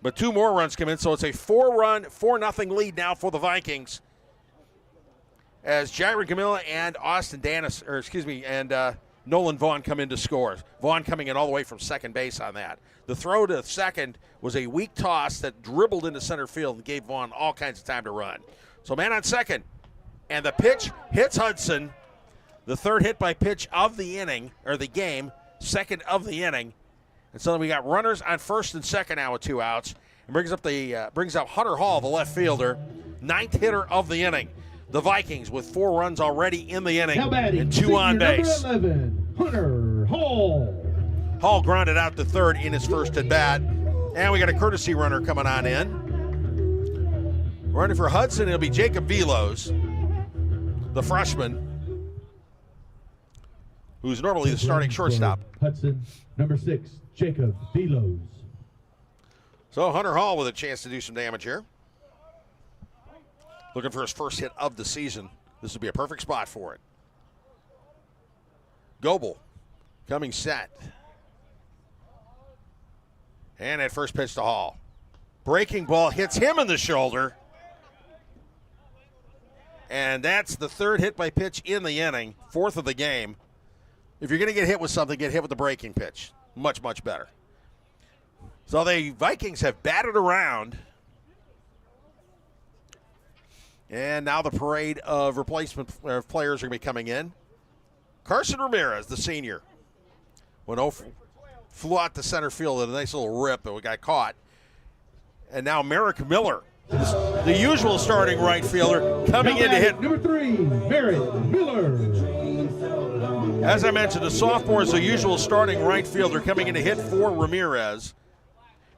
But 2 more runs come in, so it's a 4-0 lead now for the Vikings. As Jairo Camilla and Nolan Vaughn come in to score. Vaughn coming in all the way from second base on that. The throw to second was a weak toss that dribbled into center field and gave Vaughn all kinds of time to run. So man on second, and the pitch hits Hudson. The third hit by pitch of the inning, or the game, second of the inning, And so we got runners on first and second now with 2 outs. And brings up Hunter Hall, the left fielder, 9th hitter of the inning. The Vikings with 4 runs already in the inning Now batting, and 2 on base. Number 11, Hunter Hall. Hall grounded out to third in his first at bat. And we got a courtesy runner coming on in. Running for Hudson, it'll be Jacob Velos, the freshman, who's normally the starting shortstop. Hudson, number 6, Jacob Velos. So Hunter Hall with a chance to do some damage here. Looking for his first hit of the season. This would be a perfect spot for it. Goebel coming set. And at first pitch to Hall. Breaking ball hits him in the shoulder. And that's the 3rd hit by pitch in the inning, 4th of the game. If you're going to get hit with something, get hit with the breaking pitch. Much, much better. So the Vikings have batted around. And now the parade of replacement players are going to be coming in. Carson Ramirez, the senior, flew out to center field at a nice little rip, and we got caught. And now Merrick Miller, the usual starting right fielder, coming in to hit. Number 3, Merrick Miller. As I mentioned, the sophomore is the usual starting right fielder coming in to hit for Ramirez.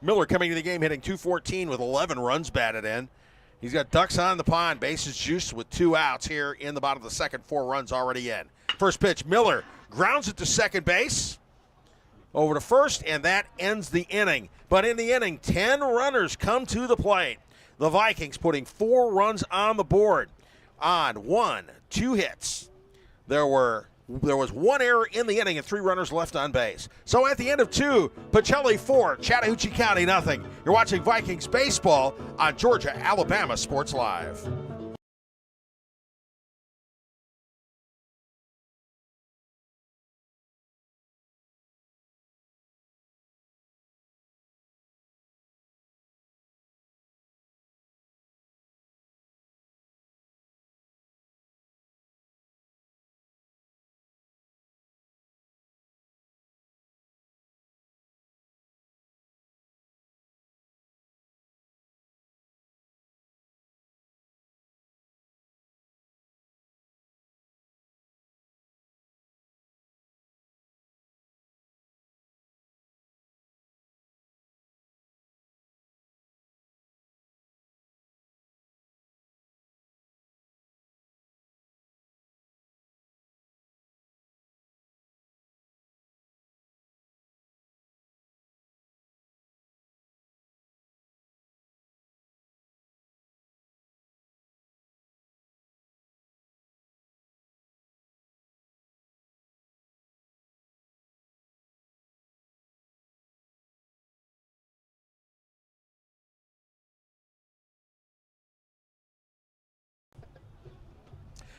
Miller coming to the game hitting .214 with 11 runs batted in. He's got ducks on the pond, bases juiced with 2 outs here in the bottom of the second, 4 runs already in. First pitch, Miller grounds it to second base, over to first, and that ends the inning. But in the inning, 10 runners come to the plate. The Vikings putting 4 runs on the board on 2 hits. There was 1 error in the inning and 3 runners left on base. So at the end of 2, Pacelli 4, Chattahoochee County nothing. You're watching Vikings baseball on Georgia Alabama Sports Live.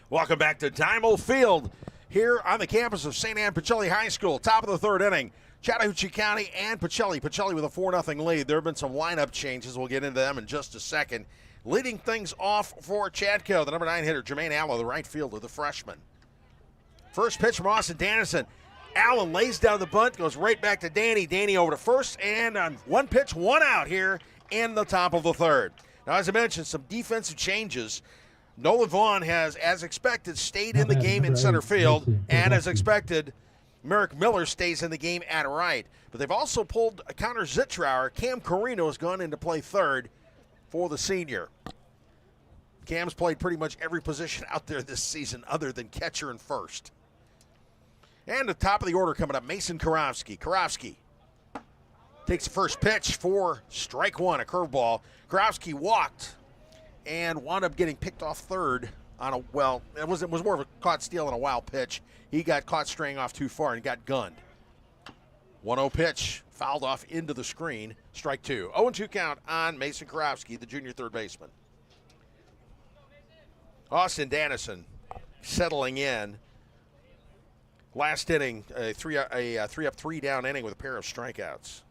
Welcome back to Dymel Field here on the campus of St. Anne Pacelli High School. Top of the 3rd inning, Chattahoochee County and Pacelli. Pacelli with a 4-0 lead. There have been some lineup changes. We'll get into them in just a second. Leading things off for Chadco, the number 9 hitter, Jermaine Allen, the right fielder, the freshman. First pitch from Austin Dannison. Allen lays down the bunt, goes right back to Danny. Danny over to first, and on 1 pitch, 1 out here in the top of the 3rd. Now, as I mentioned, some defensive changes. Nolan Vaughn has, as expected, stayed in the game in center field, and as expected, Merrick Miller stays in the game at right. But they've also pulled Connor Zitrauer. Cam Carino has gone in to play 3rd for the senior. Cam's played pretty much every position out there this season other than catcher and first. And the top of the order coming up, Mason Karofsky. Karofsky takes the first pitch for strike 1, a curveball. Karofsky walked and wound up getting picked off 3rd on it was more of a caught steal than a wild pitch. He got caught straying off too far and got gunned. 1-0 pitch, fouled off into the screen, strike 2. 0-2 count on Mason Karofsky, the junior 3rd baseman. Austin Dannison settling in. Last inning, a 3-up, 3-down inning with a pair of strikeouts.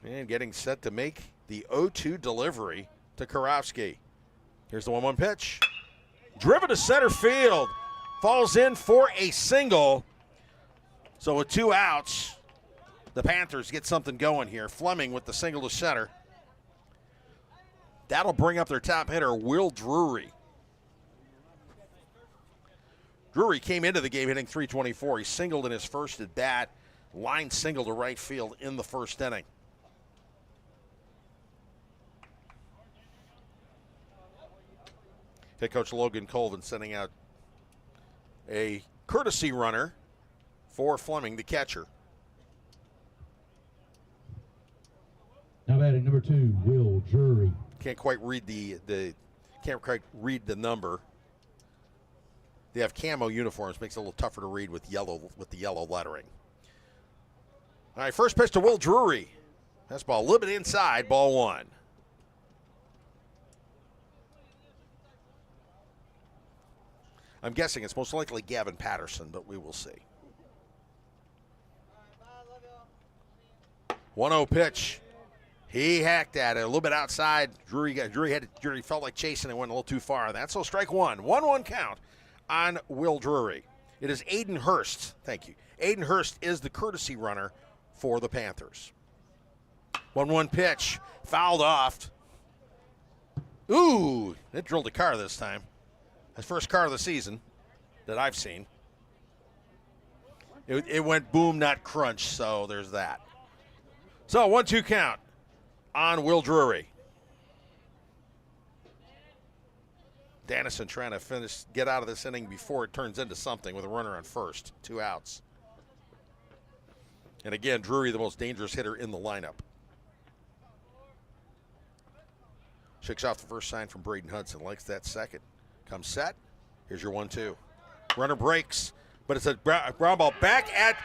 And getting set to make the 0-2 delivery to Karofsky. Here's the 1-1 pitch. Driven to center field. Falls in for a single. So with 2 outs, the Panthers get something going here. Fleming with the single to center. That'll bring up their top hitter, Will Drury. Drury came into the game hitting .324. He singled in his first at bat. Line single to right field in the first inning. Head coach Logan Colvin sending out a courtesy runner for Fleming, the catcher. Now batting number 2, Will Drury. Can't quite read the number. They have camo uniforms, makes it a little tougher to read with the yellow lettering. All right, first pitch to Will Drury. That's ball a little bit inside, ball 1. I'm guessing it's most likely Gavin Patterson, but we will see. 1-0 pitch. He hacked at it a little bit outside. Drury felt like chasing and went a little too far. That's so strike 1. 1-1 count on Will Drury. It is Aiden Hurst. Thank you. Aiden Hurst is the courtesy runner for the Panthers. 1-1 pitch. Fouled off. Ooh, it drilled a car this time. His first car of the season that I've seen. It went boom, not crunch, so there's that. So 1-2 count on Will Drury. Dannison trying to get out of this inning before it turns into something with a runner on first. 2 outs. And again, Drury, the most dangerous hitter in the lineup. Shakes off the first sign from Braden Hudson. Likes that second. Comes set. Here's your 1-2. Runner breaks, but it's a ground ball back at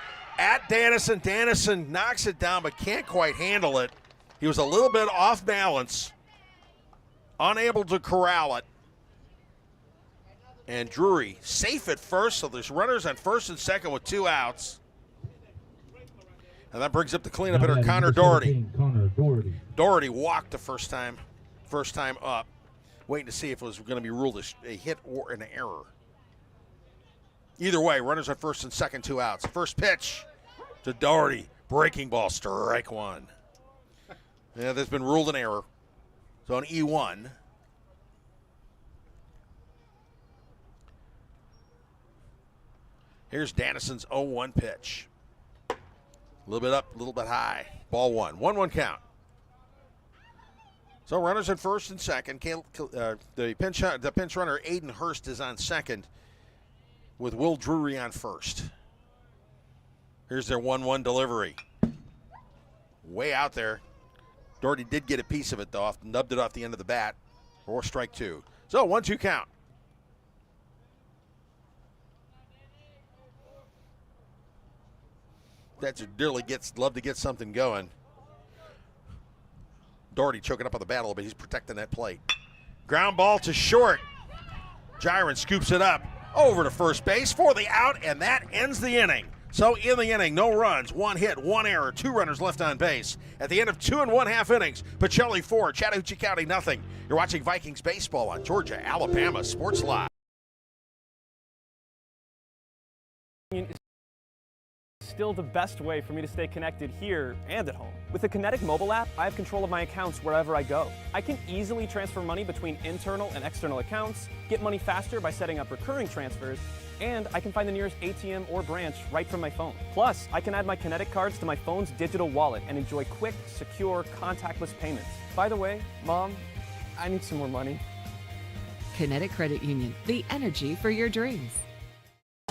Dannison. Dannison knocks it down, but can't quite handle it. He was a little bit off balance, unable to corral it. And Drury safe at first, so there's runners on first and second with 2 outs. And that brings up the cleanup hitter, Connor Doherty. Doherty walked the first time up, waiting to see if it was going to be ruled a hit or an error. Either way, runners on first and second, 2 outs. First pitch to Doherty, breaking ball, strike 1. Yeah, there's been ruled an error. So on E1. Here's Dannison's 0-1 pitch. A little bit up, a little bit high. Ball 1. 1-1 count. So runners at first and second. The pinch runner, Aiden Hurst, is on second with Will Drury on first. Here's their 1-1 delivery. Way out there. Doherty did get a piece of it, though, nubbed it off the end of the bat for strike 2. So 1-2 count. That's dearly love to get something going. Doherty choking up on the bat a little bit. He's protecting that plate. Ground ball to short. Gyron scoops it up over to first base for the out, and that ends the inning. So in the inning, no runs, 1 hit, 1 error, 2 runners left on base. At the end of 2 1/2 innings, Pacelli 4, Chattahoochee County nothing. You're watching Vikings baseball on Georgia, Alabama Sports Live. Still the best way for me to stay connected here and at home. With the Kinetic mobile app, I have control of my accounts wherever I go. I can easily transfer money between internal and external accounts, get money faster by setting up recurring transfers, and I can find the nearest ATM or branch right from my phone. Plus, I can add my Kinetic cards to my phone's digital wallet and enjoy quick, secure, contactless payments. By the way, Mom, I need some more money. Kinetic Credit Union, the energy for your dreams.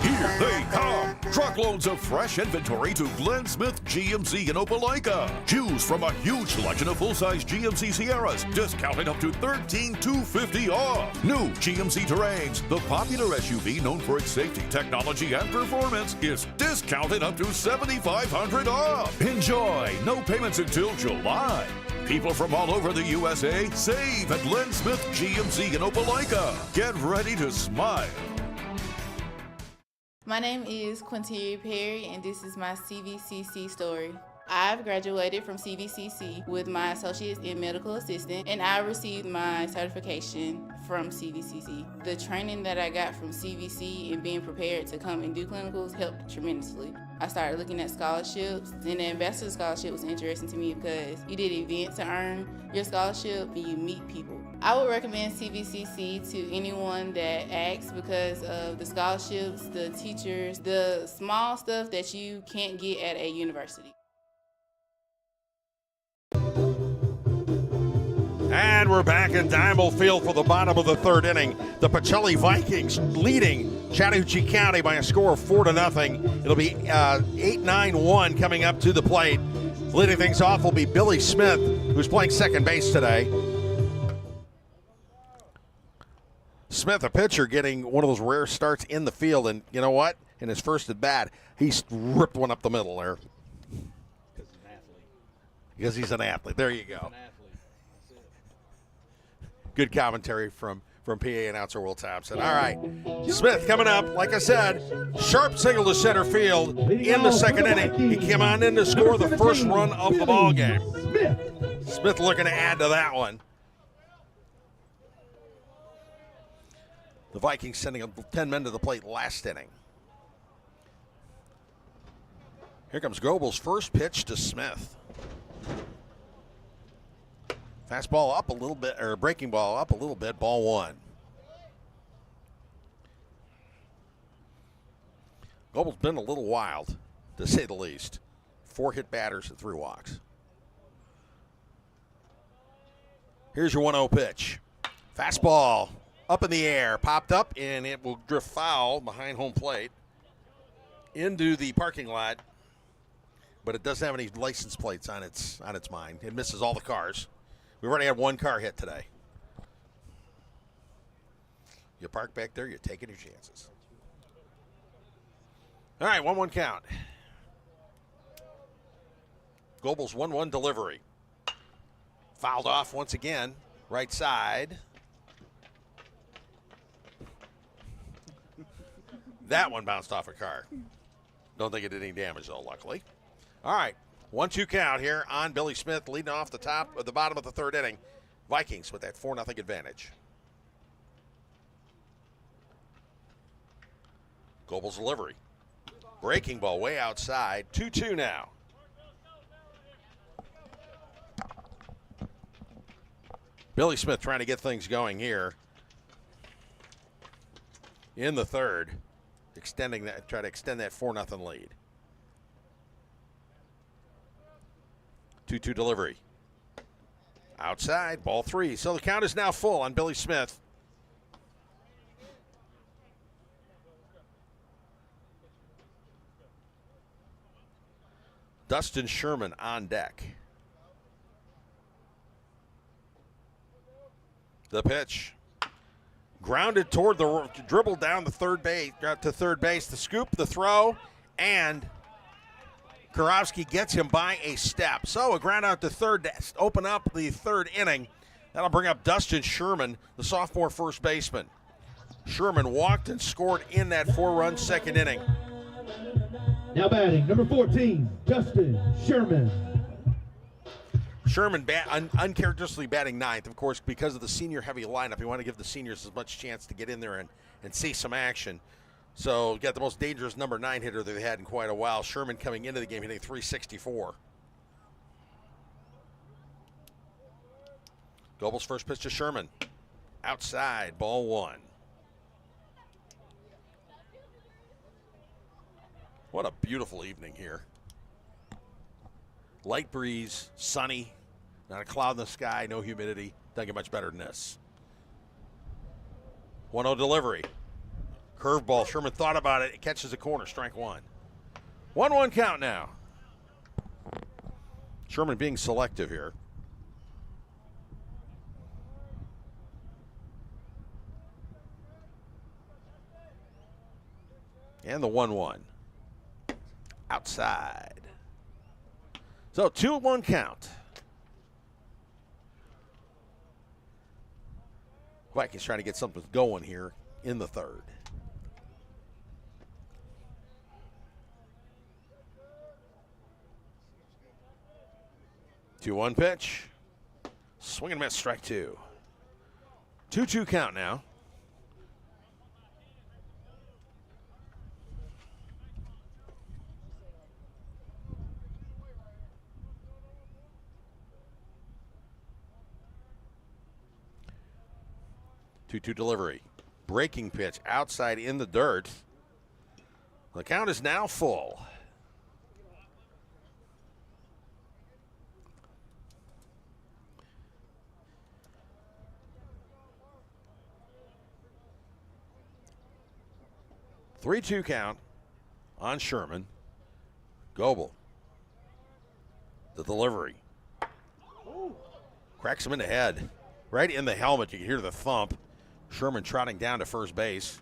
Here they come. Truckloads of fresh inventory to Glenn Smith GMC in Opelika. Choose from a huge selection of full-size GMC Sierras, discounted up to $13,250 off. New GMC Terrains, the popular SUV known for its safety, technology, and performance, is discounted up to $7,500 off. Enjoy. No payments until July. People from all over the USA save at Glenn Smith GMC in Opelika. Get ready to smile. My name is Quinteria Perry, and this is my CVCC story. I've graduated from CVCC with my associates in medical assistant, and I received my certification from CVCC. The training that I got from CVC and being prepared to come and do clinicals helped tremendously. I started looking at scholarships, and the ambassador scholarship was interesting to me because you did an event to earn your scholarship and you meet people. I would recommend CVCC to anyone that asks because of the scholarships, the teachers, the small stuff that you can't get at a university. And we're back in Diamond Field for the bottom of the third inning. The Pacelli Vikings leading Chattahoochee County by a score of 4-0. It'll be 8-9-1 coming up to the plate. Leading things off will be Billy Smith, who's playing second base today. Smith, a pitcher, getting one of those rare starts in the field, and you know what? In his first at bat, he's ripped one up the middle there. Because he's an athlete. There you go. Good commentary from PA announcer Will Thompson. All right, Smith coming up. Like I said, sharp single to center field in the second inning. He came on in to score the first run of the ball game. Smith looking to add to that one. The Vikings sending 10 men to the plate last inning. Here comes Goebel's first pitch to Smith. Fastball up a little bit, or breaking ball up a little bit, ball one. Goebel's been a little wild, to say the least. 4 hit batters and 3 walks. Here's your 1-0 pitch. Fastball up in the air, popped up, and it will drift foul behind home plate into the parking lot, but it doesn't have any license plates on its mind. It misses all the cars. We've already had 1 car hit today. You park back there, you're taking your chances. All right, 1-1 count. Goebel's 1-1 delivery. Fouled off once again, right side. That one bounced off a car. Don't think it did any damage, though, luckily. All right. 1-2 count here on Billy Smith, leading off the bottom of the third inning. Vikings with that 4-0 advantage. Goebel's delivery. Breaking ball way outside. 2-2 now. Billy Smith trying to get things going here in the third, try to extend that 4-0 lead. 2-2 delivery. Outside, ball 3. So the count is now full on Billy Smith. Dustin Sherman on deck. The pitch. Grounded toward the dribble down the third base, to third base. The scoop, the throw, and Kurowski gets him by a step. So a ground out to third to open up the third inning. That'll bring up Dustin Sherman, the sophomore first baseman. Sherman walked and scored in that 4-run second inning. Now batting, number 14, Dustin Sherman. Sherman uncharacteristically batting ninth, of course, because of the senior-heavy lineup. You want to give the seniors as much chance to get in there and see some action. So you got the most dangerous number 9 hitter that they had in quite a while. Sherman coming into the game hitting .364. Goebel's first pitch to Sherman. Outside, ball 1. What a beautiful evening here. Light breeze, sunny, not a cloud in the sky, no humidity. Doesn't get much better than this. 1-0 delivery. Curveball. Sherman thought about it. It catches the corner. Strike 1. 1-1 count now. Sherman being selective here. And the 1-1. Outside. So 2-1 count. Vikings trying to get something going here in the third. 2-1 pitch. Swing and miss, strike 2. 2-2 count now. 2-2 delivery. Breaking pitch outside in the dirt. The count is now full. Three-two count on Sherman. Goebel. The delivery. Cracks him in the head. Right in the helmet, you can hear the thump. Sherman trotting down to first base.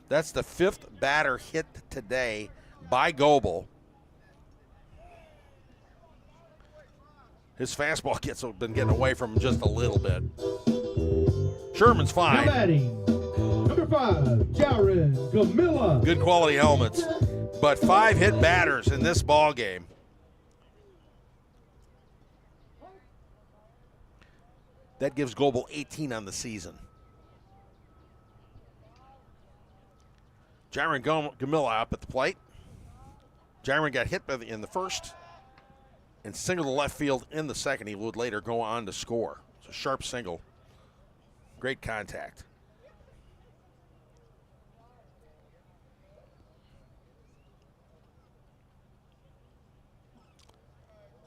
That's the 5th batter hit today by Goebel. His fastball been getting away from him just a little bit. Sherman's fine. Now batting, number 5, Jared Gamilla. Good quality helmets, but 5 hit batters in this ball game. That gives Goebel 18 on the season. Jaron Gamilla up at the plate. Jaron got hit in the first and singled to left field in the second. He would later go on to score. It's a sharp single. Great contact.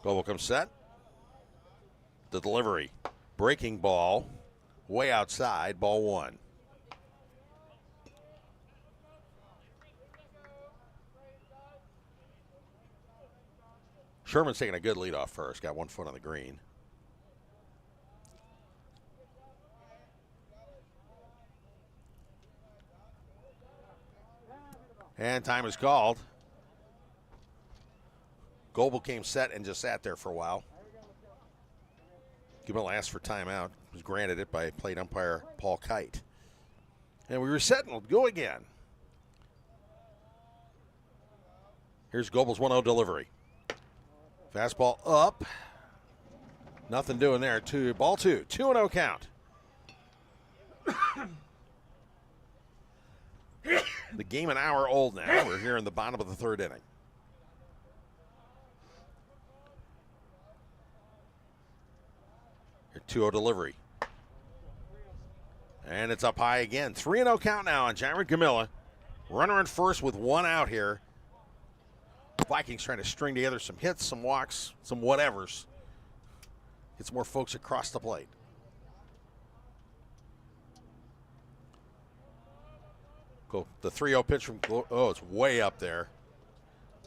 Goebel comes set. The delivery. Breaking ball. Way outside. Ball 1. Sherman's taking a good lead off first. Got 1 foot on the green. And time is called. Goebel came set and just sat there for a while. Gamilla asked for timeout. Was granted it by plate umpire Paul Kite. And we reset and we'll go again. Here's Goebel's 1-0 delivery. Fastball up. Nothing doing there. Ball 2. 2-0 count. The game an hour old now. We're here in the bottom of the 3rd inning. Your 2-0 delivery. And it's up high again. 3-0 count now on Jared Gamilla. Runner in first with 1 out here. Vikings trying to string together some hits, some walks, some whatevers. Get some more folks across the plate. Go the 3-0 pitch from, it's way up there.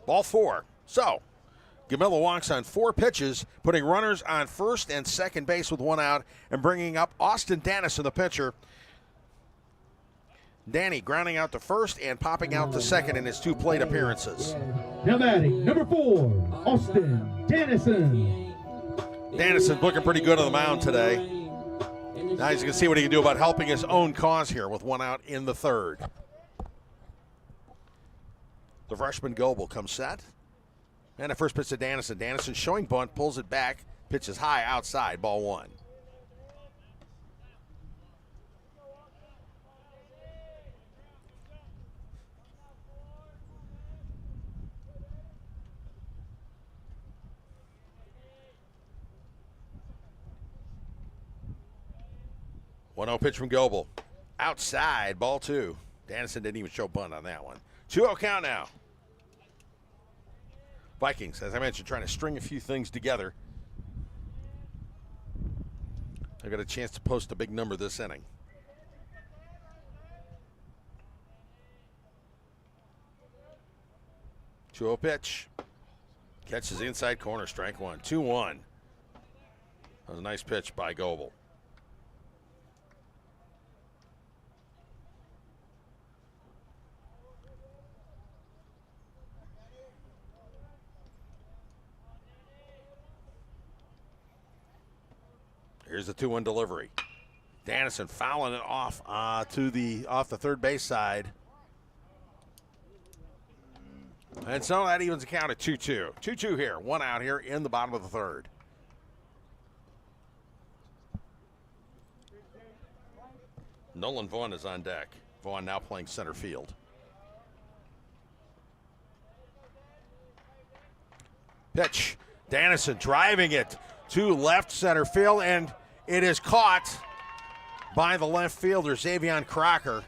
Ball 4. So, Gamilla walks on 4 pitches, putting runners on first and second base with 1 out, and bringing up Austin Dennison, the pitcher. Danny grounding out to first and popping out to second in his 2 plate appearances. Now batting, number 4, Austin Dennison. Dennison looking pretty good on the mound today. Now he's going to see what he can do about helping his own cause here with 1 out in the 3rd. The freshman Goebel comes set. And the first pitch to Dennison. Dennison showing bunt, pulls it back, pitches high outside, ball 1. One-0 pitch from Goebel. Outside, ball 2. Dennison didn't even show bunt on that one. 2-0 count now. Vikings, as I mentioned, trying to string a few things together. They got a chance to post a big number this inning. Two-0 pitch. Catches inside corner, strike 1. 2-1. That was a nice pitch by Goebel. Here's the 2-1 delivery. Dennison fouling it off off the 3rd base side. And so that evens the count at 2-2. 2-2 here. 1 out here in the bottom of the 3rd. Nolan Vaughn is on deck. Vaughn now playing center field. Pitch. Dennison driving it to left center field, and it is caught by the left fielder, Xavion Crocker.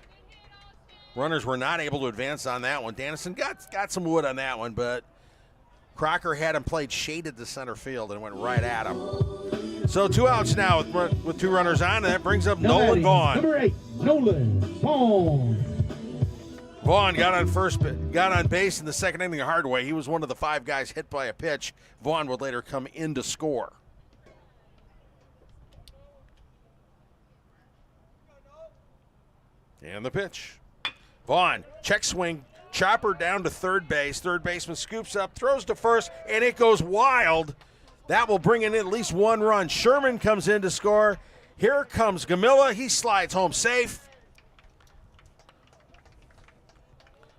Runners were not able to advance on that one. Dennison got some wood on that one, but Crocker had him played shaded to center field and went right at him. So 2 outs now with 2 runners on, and that brings up Nolan Vaughn. Number 8, Nolan Vaughn. Vaughn got on base in the second inning the hard way. He was one of the 5 guys hit by a pitch. Vaughn would later come in to score. And the pitch. Vaughn, check swing, chopper down to third base. Third baseman scoops up, throws to first, and it goes wild. That will bring in at least 1 run. Sherman comes in to score. Here comes Gamilla. He slides home safe.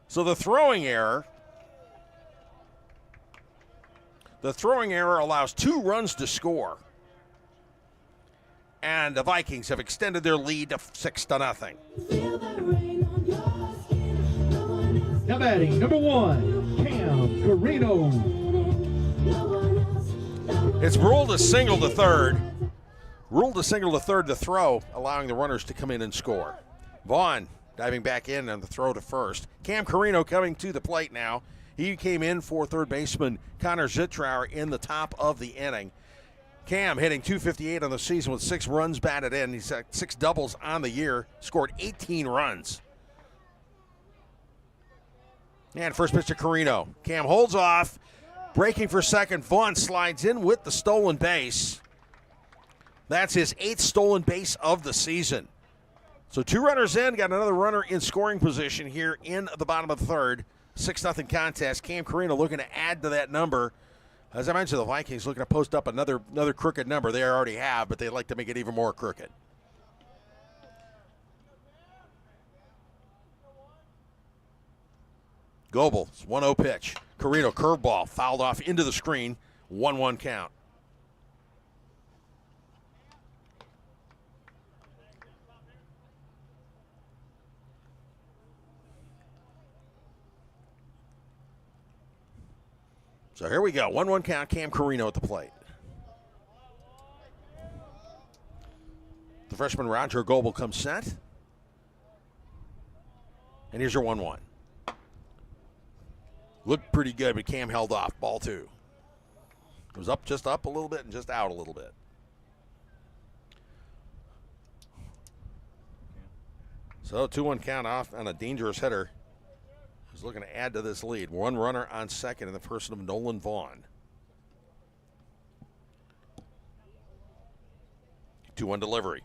So the throwing error allows 2 runs to score. And the Vikings have extended their lead to 6-0. Now batting, number 1, Cam Carino. It's ruled a single to third. The throw, allowing the runners to come in and score. Vaughn diving back in on the throw to first. Cam Carino coming to the plate now. He came in for third baseman Connor Zitrauer in the top of the inning. Cam hitting .258 on the season with 6 runs batted in. He's got 6 doubles on the year, scored 18 runs. And first pitch to Carino. Cam holds off, breaking for second. Vaughn slides in with the stolen base. That's his 8th stolen base of the season. So 2 runners in, got another runner in scoring position here in the bottom of the third. 6-0 contest. Cam Carino looking to add to that number. As I mentioned, the Vikings looking to post up another crooked number. They already have, but they'd like to make it even more crooked. Goebel, 1-0 pitch. Carino, curveball, fouled off into the screen. 1-1 count. So here we go. 1-1 count, Cam Carino at the plate. The freshman Roger Goebel comes set. And here's your 1-1. Looked pretty good, but Cam held off. Ball 2. It was just up a little bit and just out a little bit. So 2-1 count off on a dangerous hitter. Who's looking to add to this lead. 1 runner on second in the person of Nolan Vaughn. 2-1 delivery.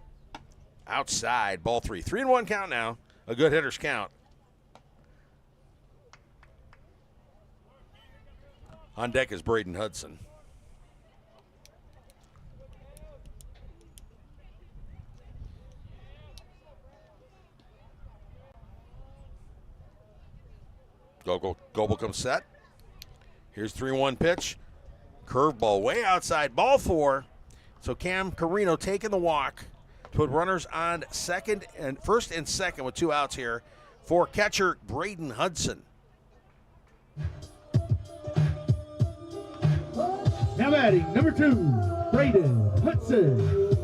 Outside, ball 3. 3-1 count now. A good hitter's count. On deck is Braden Hudson. Goebel comes set. Here's 3-1 pitch. Curveball way outside, ball 4. So Cam Carino taking the walk to put runners on first and second with 2 outs here for catcher Braden Hudson. Now batting, number 2, Braden Hudson.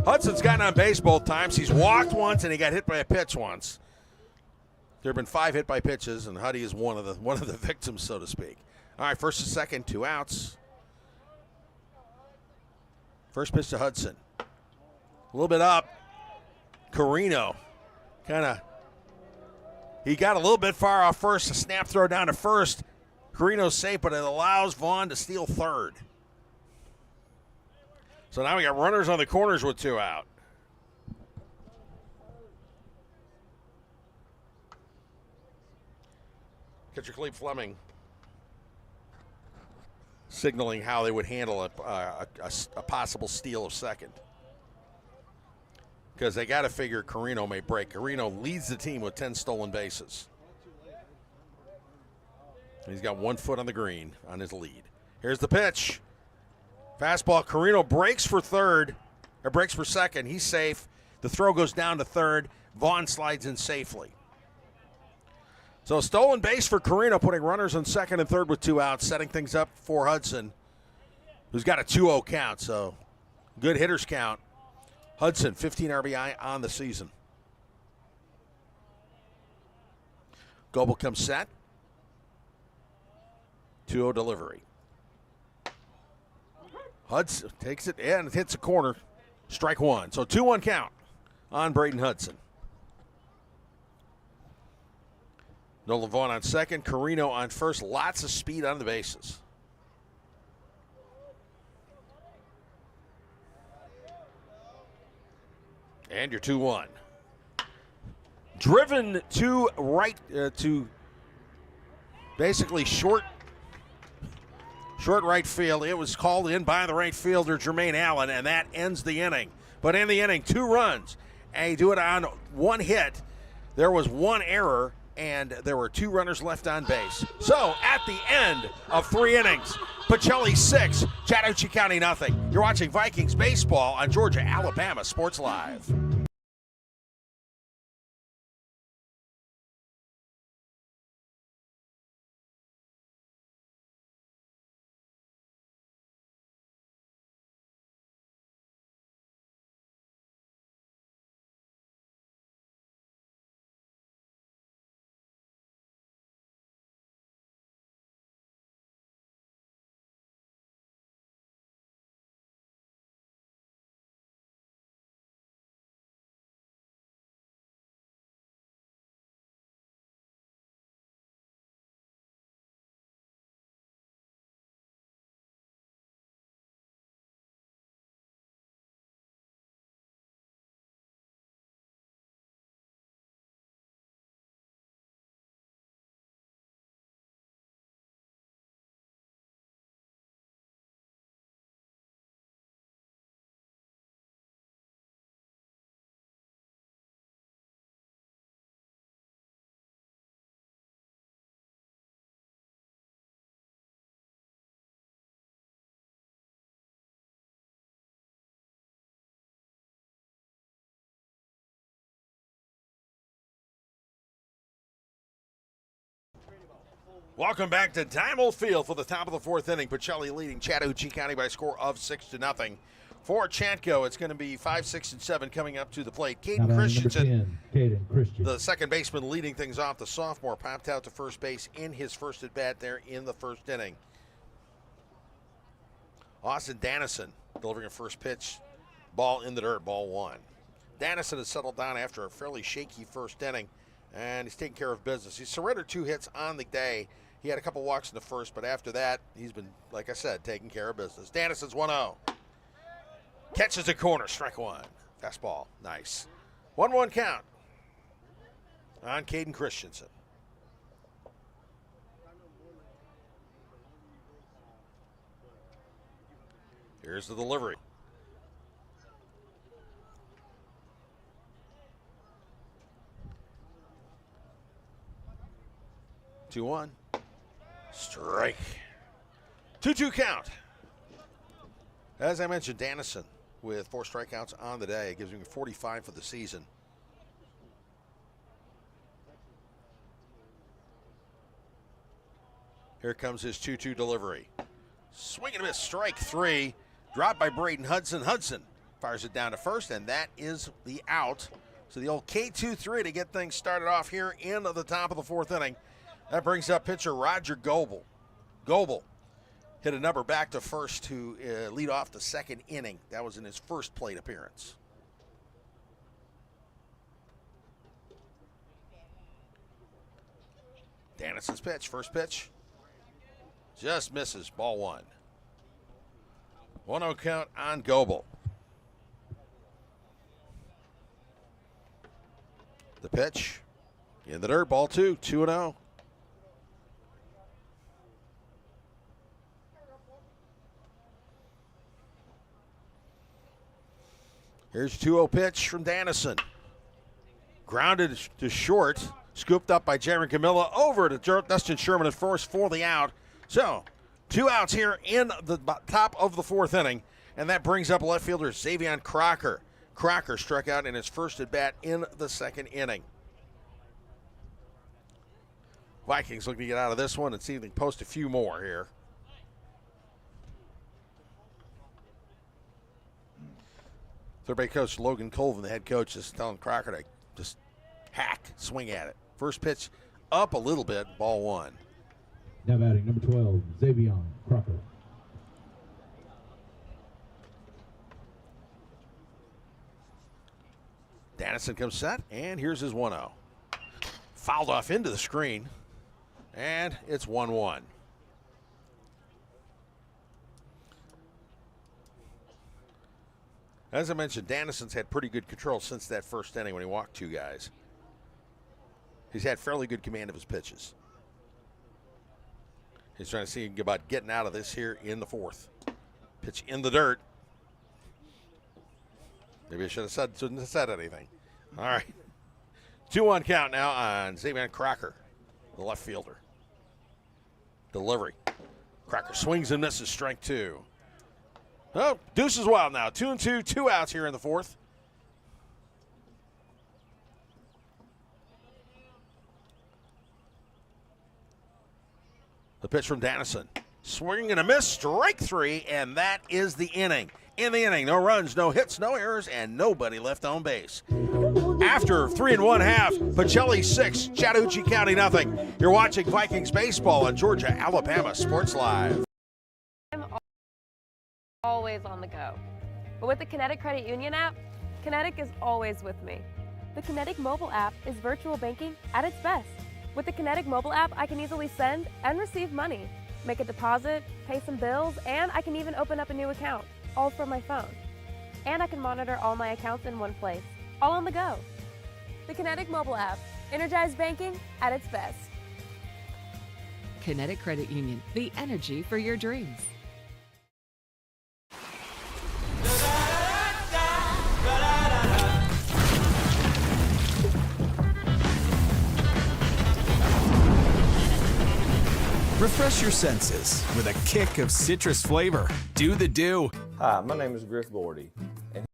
Hudson's gotten on base both times. He's walked once and he got hit by a pitch once. There have been 5 hit by pitches, and Huddy is one of the victims, so to speak. All right, first and second, 2 outs. First pitch to Hudson. A little bit up. Carino he got a little bit far off first. A snap throw down to first. Carino's safe, but it allows Vaughn to steal third. So now we got runners on the corners with 2 out. Catcher Cleve Fleming signaling how they would handle a possible steal of second. Because they got to figure Carino may break. Carino leads the team with 10 stolen bases. He's got 1 foot on the green on his lead. Here's the pitch. Fastball. Carino breaks for second. He's safe. The throw goes down to third. Vaughn slides in safely. So stolen base for Carino, putting runners on second and third with 2 outs, setting things up for Hudson, who's got a 2-0 count. So good hitter's count Hudson, 15 RBI on the season. Goebel comes set. 2-0 delivery. Hudson takes it and hits a corner. Strike one. So 2-1 count on Braden Hudson. Nolan Vaughn on second. Carino on first. Lots of speed on the bases. And you're 2-1. Driven to right, to basically short right field. It was called in by the right fielder, Jermaine Allen, and that ends the inning. But in the inning, 2 runs. And you do it on 1 hit. There was 1 error, and there were 2 runners left on base. So at the end of 3 innings, Pacelli 6, Chattahoochee County nothing. You're watching Vikings baseball on Georgia Alabama Sports Live. Welcome back to Diamond Field for the top of the 4th inning. Pacelli leading Chattahoochee County by a score of 6-0. For Chatco, it's going to be 5, 6, and 7 coming up to the plate. Caden Christensen, the second baseman, leading things off. The sophomore popped out to first base in his first at bat there in the 1st inning. Austin Dannison delivering a first pitch. Ball in the dirt, ball 1. Dannison has settled down after a fairly shaky 1st inning, and he's taking care of business. He's surrendered 2 hits on the day. He had a couple walks in the first, but after that, he's been, like I said, taking care of business. Dannison's 1-0. Catches a corner, strike 1. Fastball, nice. 1-1 count on Caden Christensen. Here's the delivery. Two one. Strike. 2-2 count. As I mentioned, Dannison with 4 strikeouts on the day. It gives him 45 for the season. Here comes his 2-2 delivery. Swing and a miss, strike 3. Dropped by Braden Hudson. Hudson fires it down to first, and that is the out. So the old K2-3 to get things started off here in the top of the 4th inning. That brings up pitcher Roger Goebel. Goebel hit a number back to first to lead off the 2nd inning. That was in his first plate appearance. Dannison's pitch, first pitch. Just misses, ball 1. 1-0 count on Goebel. The pitch in the dirt, ball 2, 2-0. Here's a 2-0 pitch from Dannison. Grounded to short, scooped up by Jaron Camilla, over to Dustin Sherman at first for the out. So, 2 outs here in the top of the 4th inning, and that brings up left fielder Xavion Crocker. Crocker struck out in his first at bat in the 2nd inning. Vikings looking to get out of this one and see if they can post a few more here. Third base coach Logan Colvin, the head coach, is telling Crocker to just swing at it. First pitch up a little bit, ball one. Now batting number 12, Xavier Crocker. Dannison comes set, and here's his 1-0. Fouled off into the screen, and it's 1-1. As I mentioned, Dannison's had pretty good control since that first inning when he walked two guys. He's had fairly good command of his pitches. He's trying to see about getting out of this here in the fourth. Pitch in the dirt. Maybe I shouldn't have said anything. All right. 2-1 count now on Xavier Crocker, the left fielder. Delivery. Crocker swings and misses, strike two. Oh, Deuce is wild now. 2-2, 2 outs here in the fourth. The pitch from Dannison. Swing and a miss, strike three, and that is the inning. In the inning, no runs, no hits, no errors, and nobody left on base. After 3 1/2, Pacelli 6, Chattahoochee County nothing. You're watching Vikings baseball on Georgia Alabama Sports Live. I'm always on the go. But with the Kinetic Credit Union app, Kinetic is always with me. The Kinetic mobile app is virtual banking at its best. With the Kinetic mobile app, I can easily send and receive money, make a deposit, pay some bills, and I can even open up a new account, all from my phone. And I can monitor all my accounts in one place, all on the go. The Kinetic mobile app, energized banking at its best. Kinetic Credit Union, the energy for your dreams. Refresh your senses with a kick of citrus flavor. Do the do. Hi, my name is Griff Gordy. And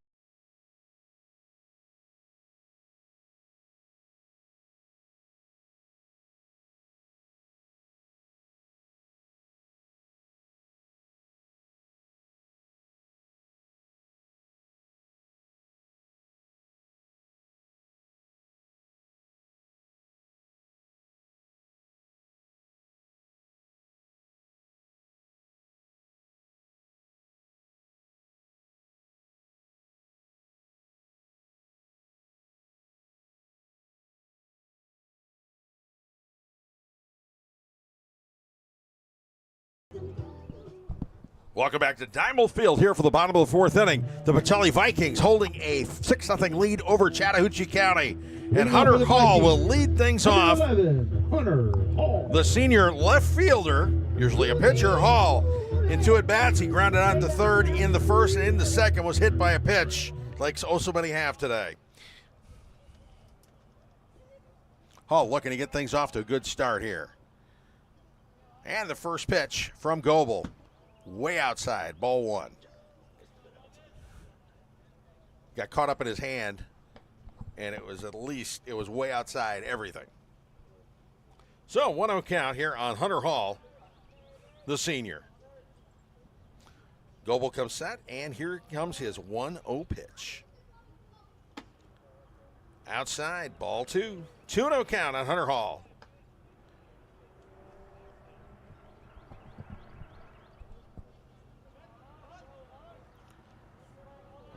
Welcome back to Diamond Field here for the bottom of the fourth inning. The Pacelli Vikings holding a 6-0 lead over Chattahoochee County. And Hunter Hall will lead things off. 11, Hunter Hall. The senior left fielder, usually a pitcher, Hall, in 2 at-bats. He grounded out to third in the first, and in the second was hit by a pitch, like so many have today. Hall looking to get things off to a good start here. And the first pitch from Goebel. Way outside, ball one. Got caught up in his hand, and it was way outside everything. So 1-0 count here on Hunter Hall, the senior. Goebel comes set, and here comes his 1-0 pitch. Outside, ball two. 2-0 count on Hunter Hall.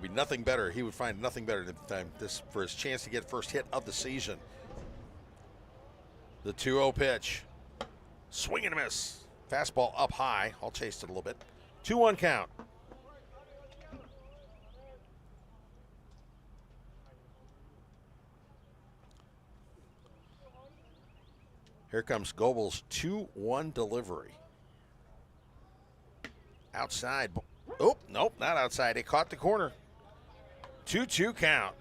Be nothing better. He would find nothing better than this for his chance to get first hit of the season. The 2-0 pitch. Swing and a miss. Fastball up high. I'll chase it a little bit. 2-1 count. Here comes Goebel's 2-1 delivery. Outside. Oh, nope, not outside. It caught the corner. 2-2 count.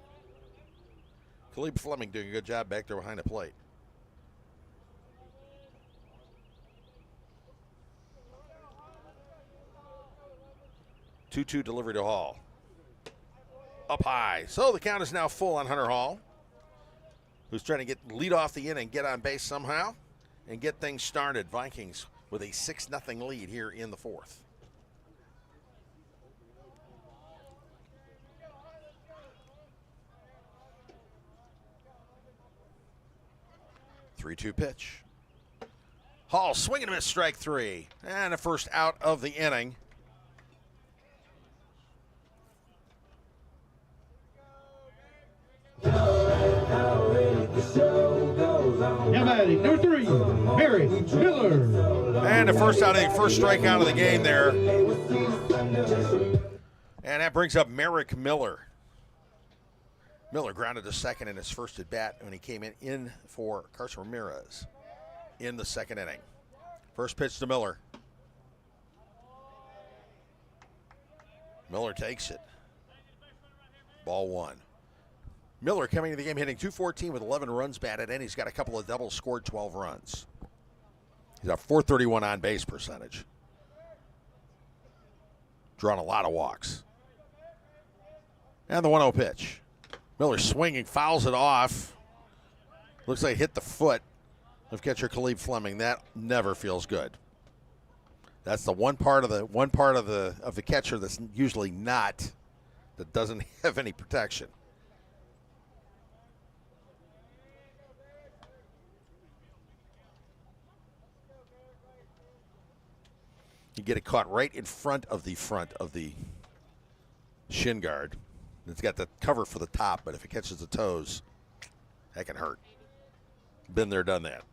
Khalib Fleming doing a good job back there behind the plate. Two delivery to Hall. Up high. So the count is now full on Hunter Hall, who's trying to lead off the inning, get on base somehow, and get things started. Vikings with a 6-0 lead here in the fourth. 3-2 pitch. Hall swinging and a miss, strike 3. And a first out of the inning. Now batting, number 3, Merrick Miller. And the first outing, first strikeout of the game there. And that brings up Merrick Miller. Miller grounded to second in his first at bat when he came in for Carson Ramirez in the second inning. First pitch to Miller. Miller takes it. Ball 1. Miller coming into the game hitting .214 with 11 runs batted in. He's got a couple of doubles, scored 12 runs. He's got .431 on base percentage. Drawn a lot of walks. And the 1-0 pitch. Miller swinging, fouls it off. Looks like it hit the foot of catcher Khalib Fleming. That never feels good. That's the one part of the catcher that's usually not, that doesn't have any protection. You get it caught right in front of the shin guard. It's got the cover for the top, but if it catches the toes, that can hurt. Been there, done that.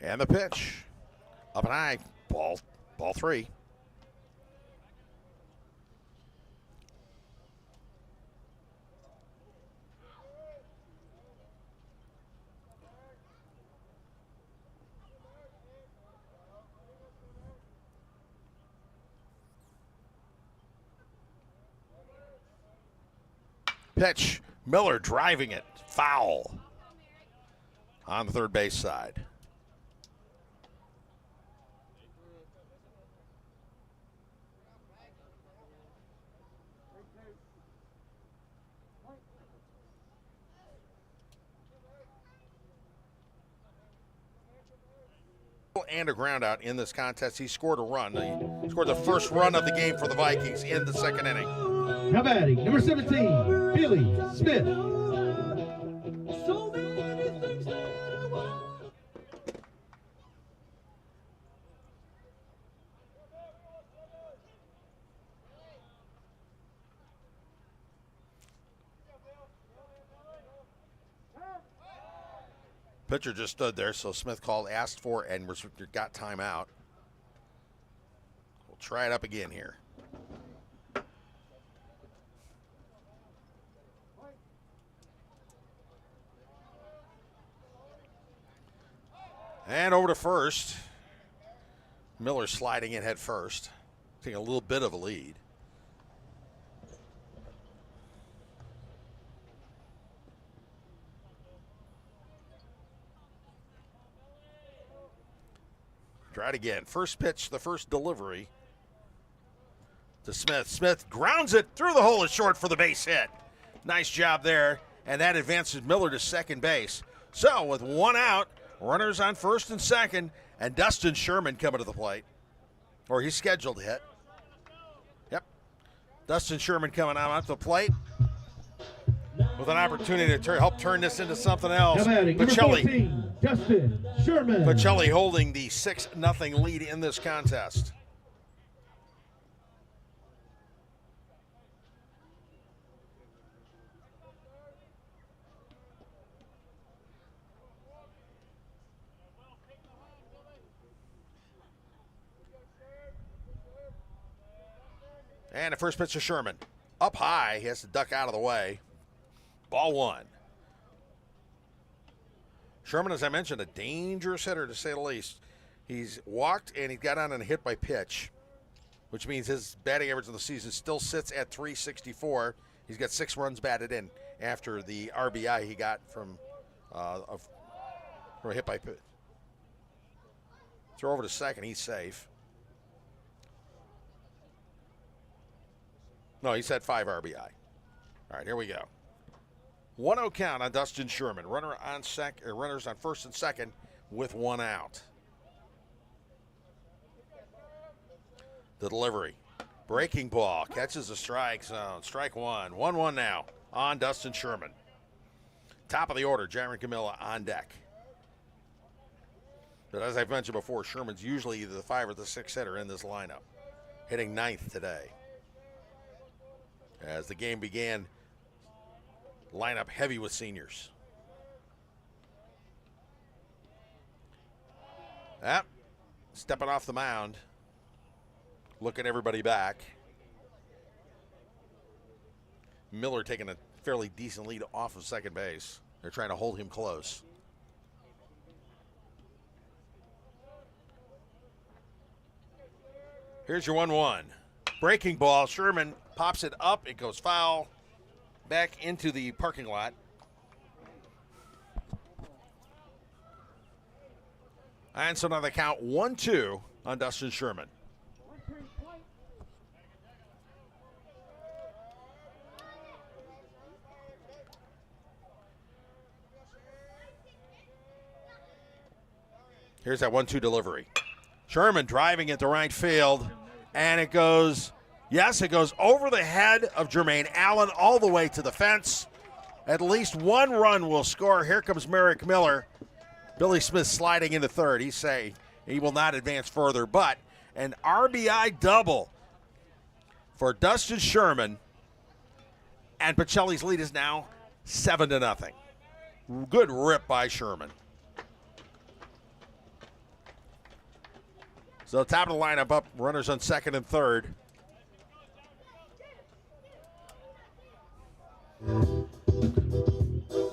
And the pitch. Up and high. Ball 3. Pitch. Miller driving it. Foul. On the third base side. And a ground out in this contest. He scored a run. He scored the first run of the game for the Vikings in the second inning. Now batting, number 17, Billy Smith. Pitcher just stood there, so Smith asked for, and got timeout. We'll try it up again here. And over to first. Miller sliding in head first, taking a little bit of a lead. Try it again. First pitch, the first delivery to Smith. Smith grounds it through the hole. It's short for the base hit. Nice job there, and that advances Miller to second base. So with one out, runners on first and second, and Dustin Sherman coming to the plate. Or he's scheduled to hit. Yep. Dustin Sherman coming out to the plate with an opportunity to help turn this into something else. Pacelli. Dustin Sherman. Pacelli holding the 6-0 lead in this contest. And the first pitch to Sherman. Up high, he has to duck out of the way. Ball 1. Sherman, as I mentioned, a dangerous hitter to say the least. He's walked and he got on and hit by pitch, which means his batting average of the season still sits at .364. He's got 6 runs batted in after the RBI he got from Or hit by pitch. Throw over to second. He's safe. No, he's had 5 RBI. All right, here we go. 1-0 count on Dustin Sherman. Runners on first and second with 1 out. The delivery. Breaking ball. Catches the strike zone. Strike 1. 1-1 now on Dustin Sherman. Top of the order, Jaron Camilla on deck. But as I've mentioned before, Sherman's usually either the 5 or the 6 hitter in this lineup. Hitting 9th today. As the game began, lineup heavy with seniors. Stepping off the mound. Looking everybody back. Miller taking a fairly decent lead off of second base. They're trying to hold him close. Here's your 1-1. Breaking ball. Sherman pops it up. It goes foul. Back into the parking lot. And so now the count 1-2 on Dustin Sherman. Here's that 1-2 delivery. Sherman driving it to right field, and it goes, yes, it goes over the head of Jermaine Allen all the way to the fence. At least 1 run will score. Here comes Merrick Miller. Billy Smith sliding into third. He's saying he will not advance further, but an RBI double for Dustin Sherman, and Pacelli's lead is now 7-0. Good rip by Sherman. So top of the lineup up, runners on second and third.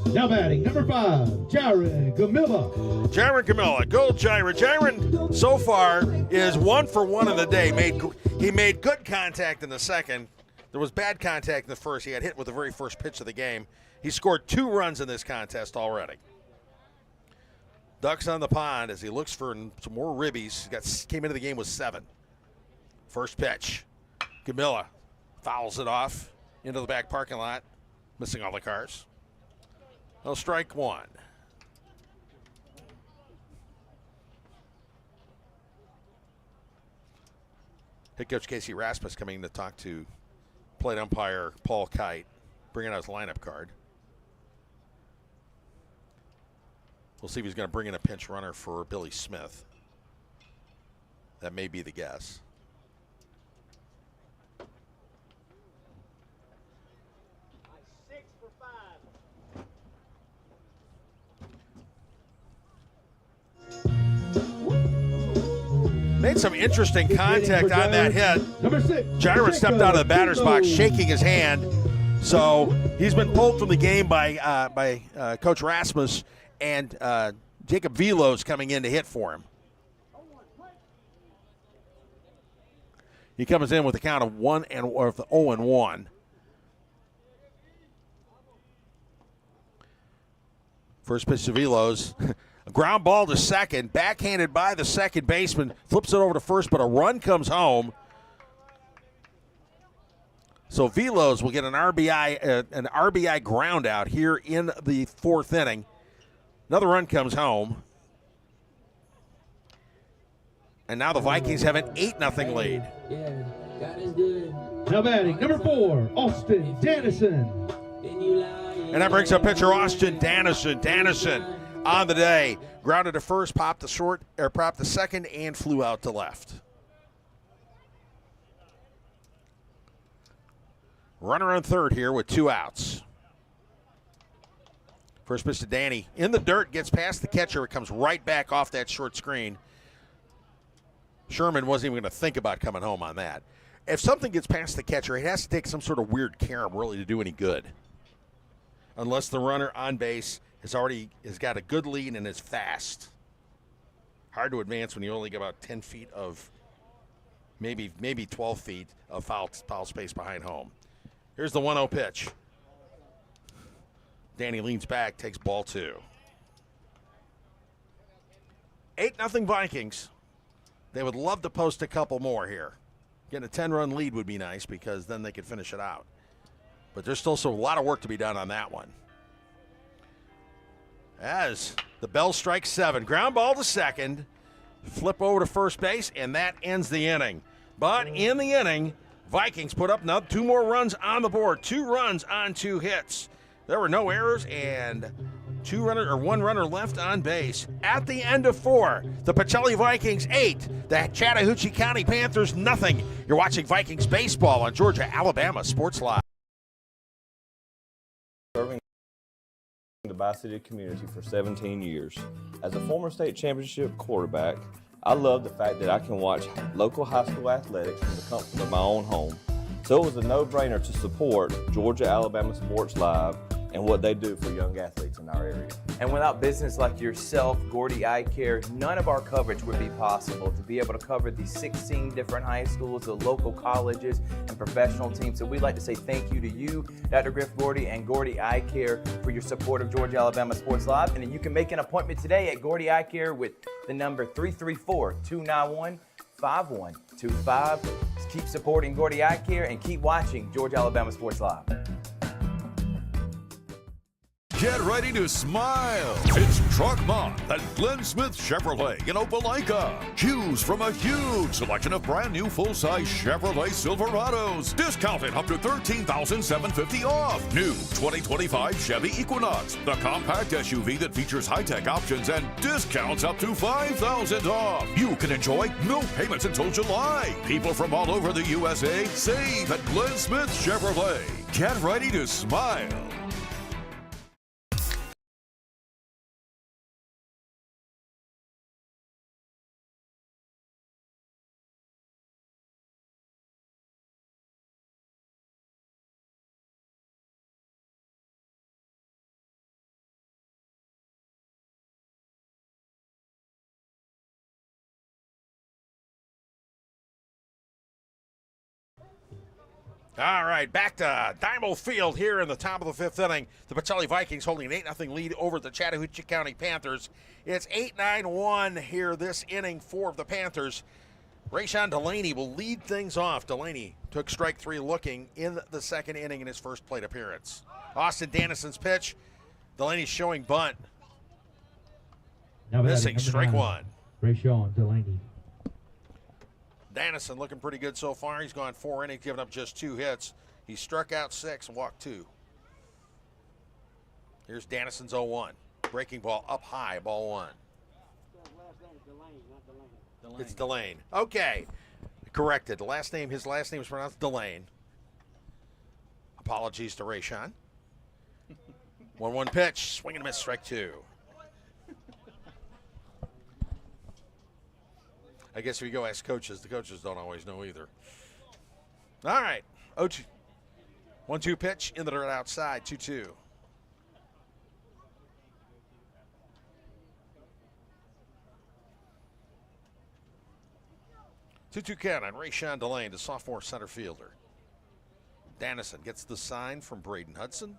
Now batting, number 5, Jaron Camilla. Jaron Camilla, go Jaron. Jaron so far is 1 for 1 in the day. He made good contact in the second. There was bad contact in the first. He got hit with the very first pitch of the game. He scored 2 runs in this contest already. Ducks on the pond as he looks for some more ribbies. Came into the game with 7. First pitch. Camilla fouls it off into the back parking lot, missing all the cars. No, strike 1. Head coach Casey Rasmus coming to talk to plate umpire Paul Kite, bringing out his lineup card. We'll see if he's going to bring in a pinch runner for Billy Smith. That may be the guess. Made some interesting contact on that hit. Jaron stepped out of the batter's box, shaking his hand. So he's been pulled from the game by Coach Rasmus, and Jacob Velo's coming in to hit for him. He comes in with a count of 0-1. First pitch to Velo's. A ground ball to second, backhanded by the second baseman, flips it over to first, but a run comes home. So Velo's will get an RBI ground out here in the 4th inning. Another run comes home. And now the Vikings have an 8-0 lead. Yeah, God is good. Now batting, number 4, Austin Dannison. And that brings up pitcher Austin Dannison. Dannison on the day, grounded to first, popped to second, and flew out to left. Runner on third here with 2 outs. First pitch to Danny. In the dirt, gets past the catcher. It comes right back off that short screen. Sherman wasn't even going to think about coming home on that. If something gets past the catcher, it has to take some sort of weird carom really to do any good. Unless the runner on base has got a good lead and is fast. Hard to advance when you only get about 10 feet of, maybe 12 feet of foul space behind home. Here's the 1-0 pitch. Danny leans back, takes ball 2. 8-0 Vikings. They would love to post a couple more here. Getting a 10-run lead would be nice because then they could finish it out. But there's still a lot of work to be done on that one. As the bell strikes 7. Ground ball to second. Flip over to first base, and that ends the inning. But in the inning, Vikings put up 2 more runs on the board. 2 runs on 2 hits. There were no errors and 1 runner left on base. At the end of 4, the Pacelli Vikings 8, the Chattahoochee County Panthers nothing. You're watching Vikings baseball on Georgia Alabama Sports Live. Serving the Bi-City community for 17 years. As a former state championship quarterback, I love the fact that I can watch local high school athletics from the comfort of my own home. So it was a no-brainer to support Georgia Alabama Sports Live and what they do for young athletes in our area. And without business like yourself, Gordy Eye Care, none of our coverage would be possible. To be able to cover these 16 different high schools, the local colleges, and professional teams. So we'd like to say thank you to you, Dr. Griff Gordy and Gordy Eye Care, for your support of Georgia Alabama Sports Live. And you can make an appointment today at Gordy Eye Care with the number 334-291-5125. Keep supporting Gordy Eye Care and keep watching Georgia Alabama Sports Live. Get ready to smile. It's Truck Month at Glenn Smith Chevrolet in Opelika. Choose from a huge selection of brand new full-size Chevrolet Silverados. Discounted up to $13,750 off. New 2025 Chevy Equinox, the compact SUV that features high-tech options and discounts up to $5,000 off. You can enjoy no payments until July. People from all over the USA save at Glenn Smith Chevrolet. Get ready to smile. All right, back to Dymo Field here in the top of the 5th inning. The Pacelli Vikings holding an 8-0 lead over the Chattahoochee County Panthers. It's 8-9-1 here this inning for the Panthers. Rayshawn Delaney will lead things off. Delaney took strike 3 looking in the 2nd inning in his first plate appearance. Austin Dannison's pitch. Delaney's showing bunt. Missing strike 1. Rayshawn Delaney. Dannison looking pretty good so far. He's gone 4 innings, giving up just 2 hits. He struck out 6 and walked 2. Here's Dannison's 0-1. Breaking ball up high, ball 1. It's Delane. Okay. Corrected. His last name is pronounced Delane. Apologies to Rayshawn. 1-1 pitch. Swing and a miss, strike 2. I guess if you go ask coaches, the coaches don't always know either. All right. 1-2 pitch in the dirt outside, 2-2. Two-two count on Rayshawn Delane, the sophomore center fielder. Dannison gets the sign from Braden Hudson.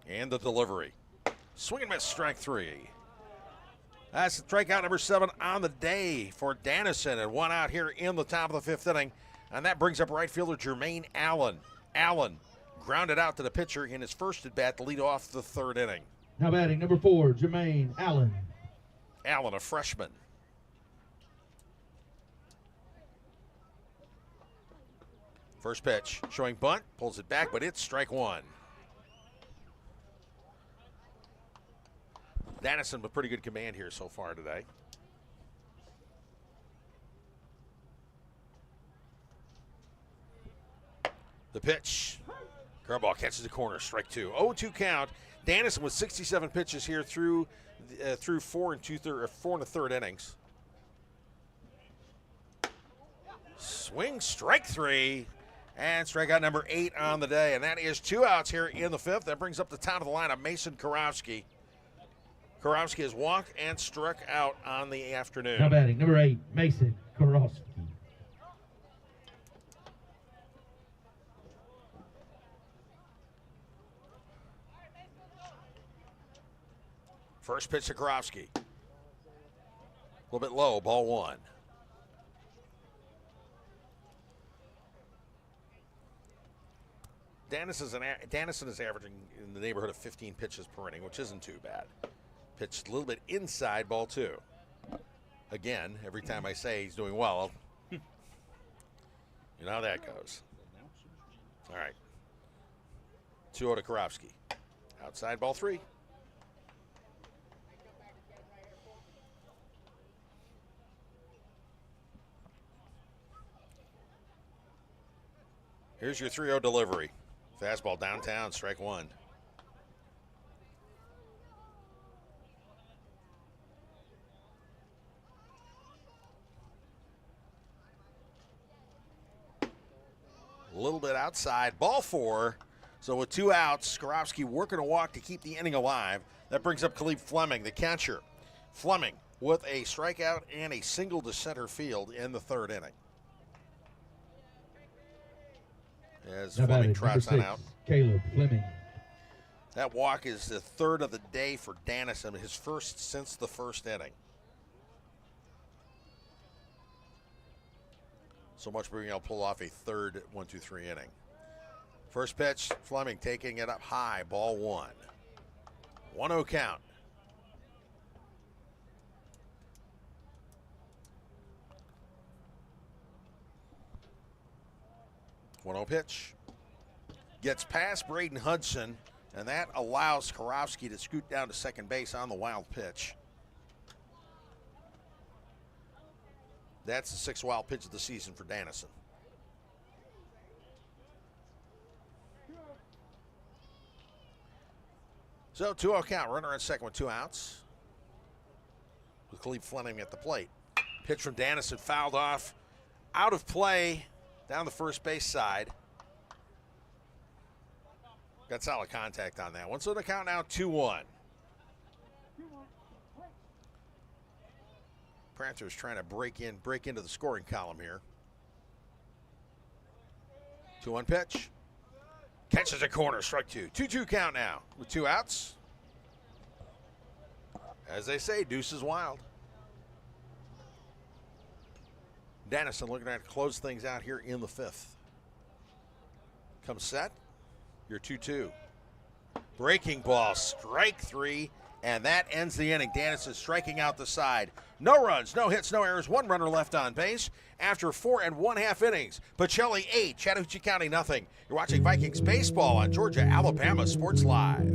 And the delivery. Swing and miss, strike 3. That's strikeout number 7 on the day for Dannison, and 1 out here in the top of the 5th inning. And that brings up right fielder Jermaine Allen. Allen grounded out to the pitcher in his first at bat to lead off the 3rd inning. Now batting number 4, Jermaine Allen. Allen, a freshman. First pitch, showing bunt, pulls it back, but it's strike 1. Dannison with pretty good command here so far today. The pitch. Curveball catches the corner, strike 2. 0-2 count. Dannison with 67 pitches here through 4 and 1/3 innings. Swing, strike 3. And strikeout number 8 on the day. And that is 2 outs here in the 5th. That brings up the top of the lineup, Mason Karowski. Karowski has walked and struck out on the afternoon. Now batting number 8, Mason Karowski. First pitch to Karofsky. A little bit low, ball one. Dannison is averaging in the neighborhood of 15 pitches per inning, which isn't too bad. Pitched a little bit inside, ball two. Again, every time I say he's doing well, you know how that goes. All right. 2-0 to Karofsky. Outside, ball three. Here's your 3-0 delivery. Fastball downtown, strike one. A little bit outside, ball four. So with 2 outs, Karofsky working a walk to keep the inning alive. That brings up Khalif Fleming, the catcher. Fleming with a strikeout and a single to center field in the third inning. As Fleming trots on out. Caleb Fleming. That walk is the third of the day for Dannison, his first since the first inning. So much for being able to pull off a third 1-2-3 inning. First pitch, Fleming taking it up high, ball one. 1-0 count. Pitch. Gets past Braden Hudson, and that allows Karofsky to scoot down to second base on the wild pitch. That's the 6th wild pitch of the season for Dannison. So 2-0 count, runner on second with 2 outs. With Khalif Fleming at the plate. Pitch from Dannison fouled off, out of play, down the first base side. Got solid contact on that one. So the count now 2-1. Panthers trying to break into the scoring column here. 2-1 pitch. Catches a corner, strike two. 2-2 count now with 2 outs. As they say, deuce is wild. Dannison looking to close things out here in the 5th. Comes set. Your 2-2. Breaking ball, strike 3, and that ends the inning. Dannison striking out the side. No runs, no hits, no errors, 1 runner left on base after 4 1/2 innings. Pacelli 8, Chattahoochee County nothing. You're watching Vikings baseball on Georgia Alabama Sports Live.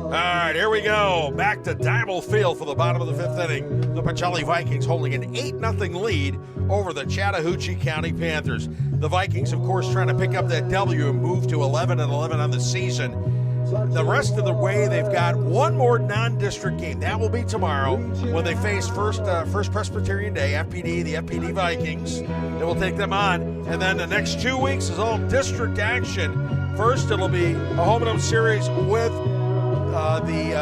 All right, here we go. Back to Diamond Field for the bottom of the 5th inning. The Pacelli Vikings holding an 8-0 lead over the Chattahoochee County Panthers. The Vikings, of course, trying to pick up that W and move to 11-11 on the season. the rest of the way, they've got one more non-district game. That will be tomorrow when they face First Presbyterian Day, FPD, the FPD Vikings. They will take them on. And then the next 2 weeks is all district action. First, it'll be a home and home series with the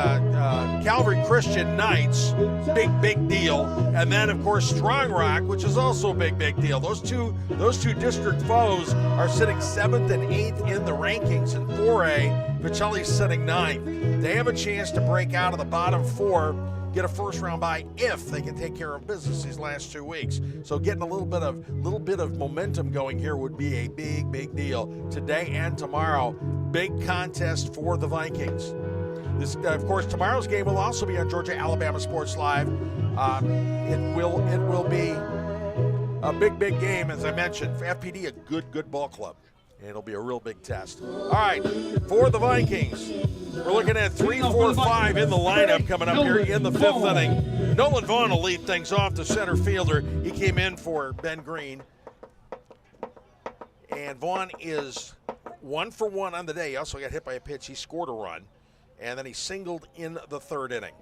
Calvary Christian Knights, big deal, and then of course Strong Rock, which is also a big deal. Those two district foes are sitting 7th and 8th in the rankings in 4A. Pacelli's sitting 9th. They have a chance to break out of the bottom 4, get a first round bye if they can take care of business these last 2 weeks. So getting a little bit of momentum going here would be a big deal today and tomorrow. Big contest for the Vikings. This, of course, tomorrow's game will also be on Georgia Alabama Sports Live. It will be a big game, as I mentioned. For FPD, a good ball club. And it'll be a real big test. All right, for the Vikings, we're looking at 3, 4, 5 in the lineup coming up here in the 5th inning. Nolan Vaughn will lead things off, the center fielder. He came in for Ben Green. And Vaughn is 1 for 1 on the day. He also got hit by a pitch. He scored a run. And then he singled in the 3rd inning.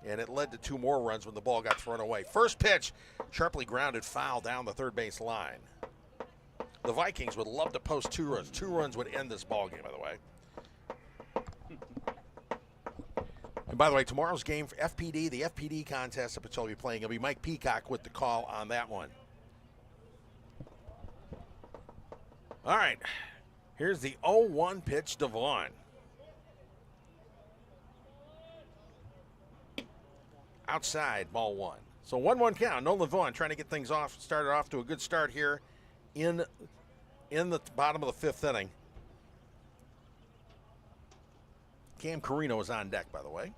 And it led to 2 more runs when the ball got thrown away. First pitch, sharply grounded foul down the third base line. The Vikings would love to post 2 runs. 2 runs would end this ball game, by the way. And by the way, tomorrow's game for FPD, the FPD contest that Pacelli will be playing, it'll be Mike Peacock with the call on that one. All right, here's the 0-1 pitch to Vaughn. Outside, ball 1. So 1-1 count. Nolan Vaughn trying to get things started off to a good start here in the bottom of the 5th inning. Cam Carino is on deck, by the way.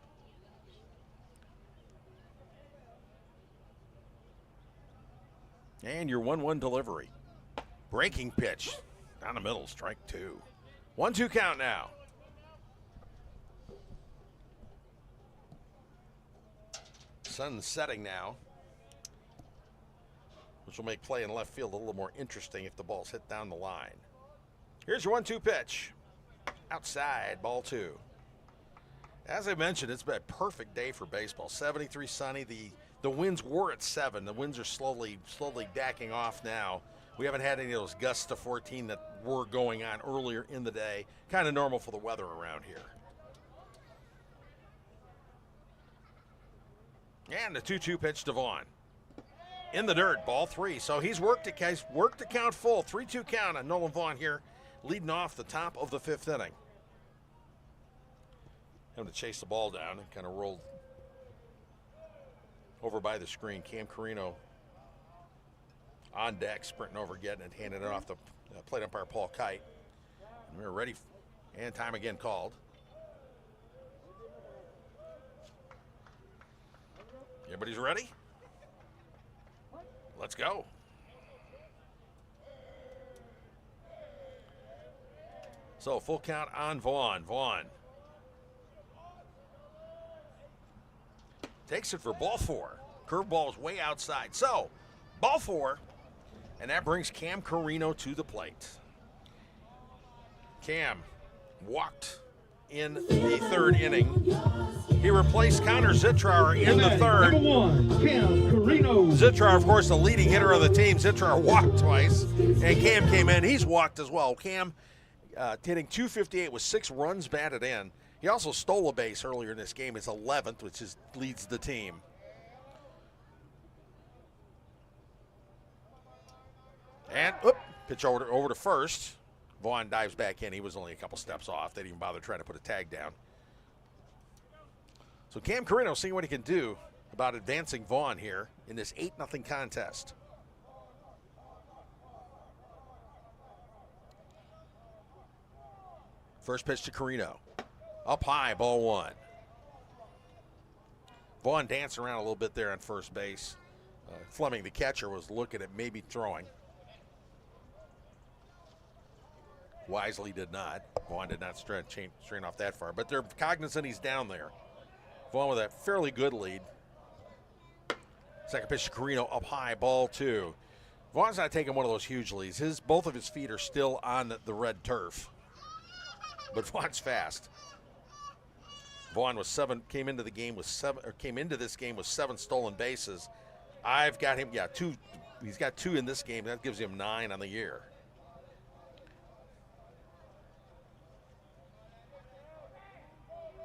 And your 1-1 delivery. Breaking pitch. Down the middle, strike 2. 1-2 count now. Sun setting now, which will make play in left field a little more interesting if the ball's hit down the line. Here's your 1-2 pitch. Outside, ball 2. As I mentioned, it's been a perfect day for baseball. 73 sunny. The winds were at 7. The winds are slowly backing off now. We haven't had any of those gusts to 14 that were going on earlier in the day. Kind of normal for the weather around here. And the 2-2 pitch to Vaughn. In the dirt, ball 3. So he's worked the count full. 3-2 count on Nolan Vaughn here, leading off the top of the 5th inning. Having to chase the ball down and kind of rolled over by the screen. Cam Carino on deck, sprinting over, getting it, handing it off the plate umpire Paul Kite. And we're ready, and time again called. Everybody's ready? Let's go. So full count on Vaughn. Vaughn takes it for ball 4. Curveball is way outside. So ball 4, and that brings Cam Carino to the plate. Cam walked in the 3rd inning. He replaced Connor Zitrauer in the 3rd. Number 1, Cam Carino. Zitrauer, of course, the leading hitter of the team. Zitrauer walked twice, and Cam came in. He's walked as well. Cam hitting .258 with 6 runs batted in. He also stole a base earlier in this game. His 11th, which leads the team. And pitch over to first. Vaughn dives back in. He was only a couple steps off. They didn't even bother trying to put a tag down. So Cam Carino seeing what he can do about advancing Vaughn here in this 8-0 contest. First pitch to Carino. Up high, ball 1. Vaughn dancing around a little bit there on first base. Fleming, the catcher, was looking at maybe throwing. Wisely did not. Vaughn did not strain off that far, but they're cognizant he's down there. Vaughn with a fairly good lead. Second pitch to Carino, up high, ball 2. Vaughn's not taking one of those huge leads. Both of his feet are still on the red turf. But Vaughn's fast. Vaughn was came into this game with 7 stolen bases. I've got him, 2. He's got 2 in this game. That gives him 9 on the year.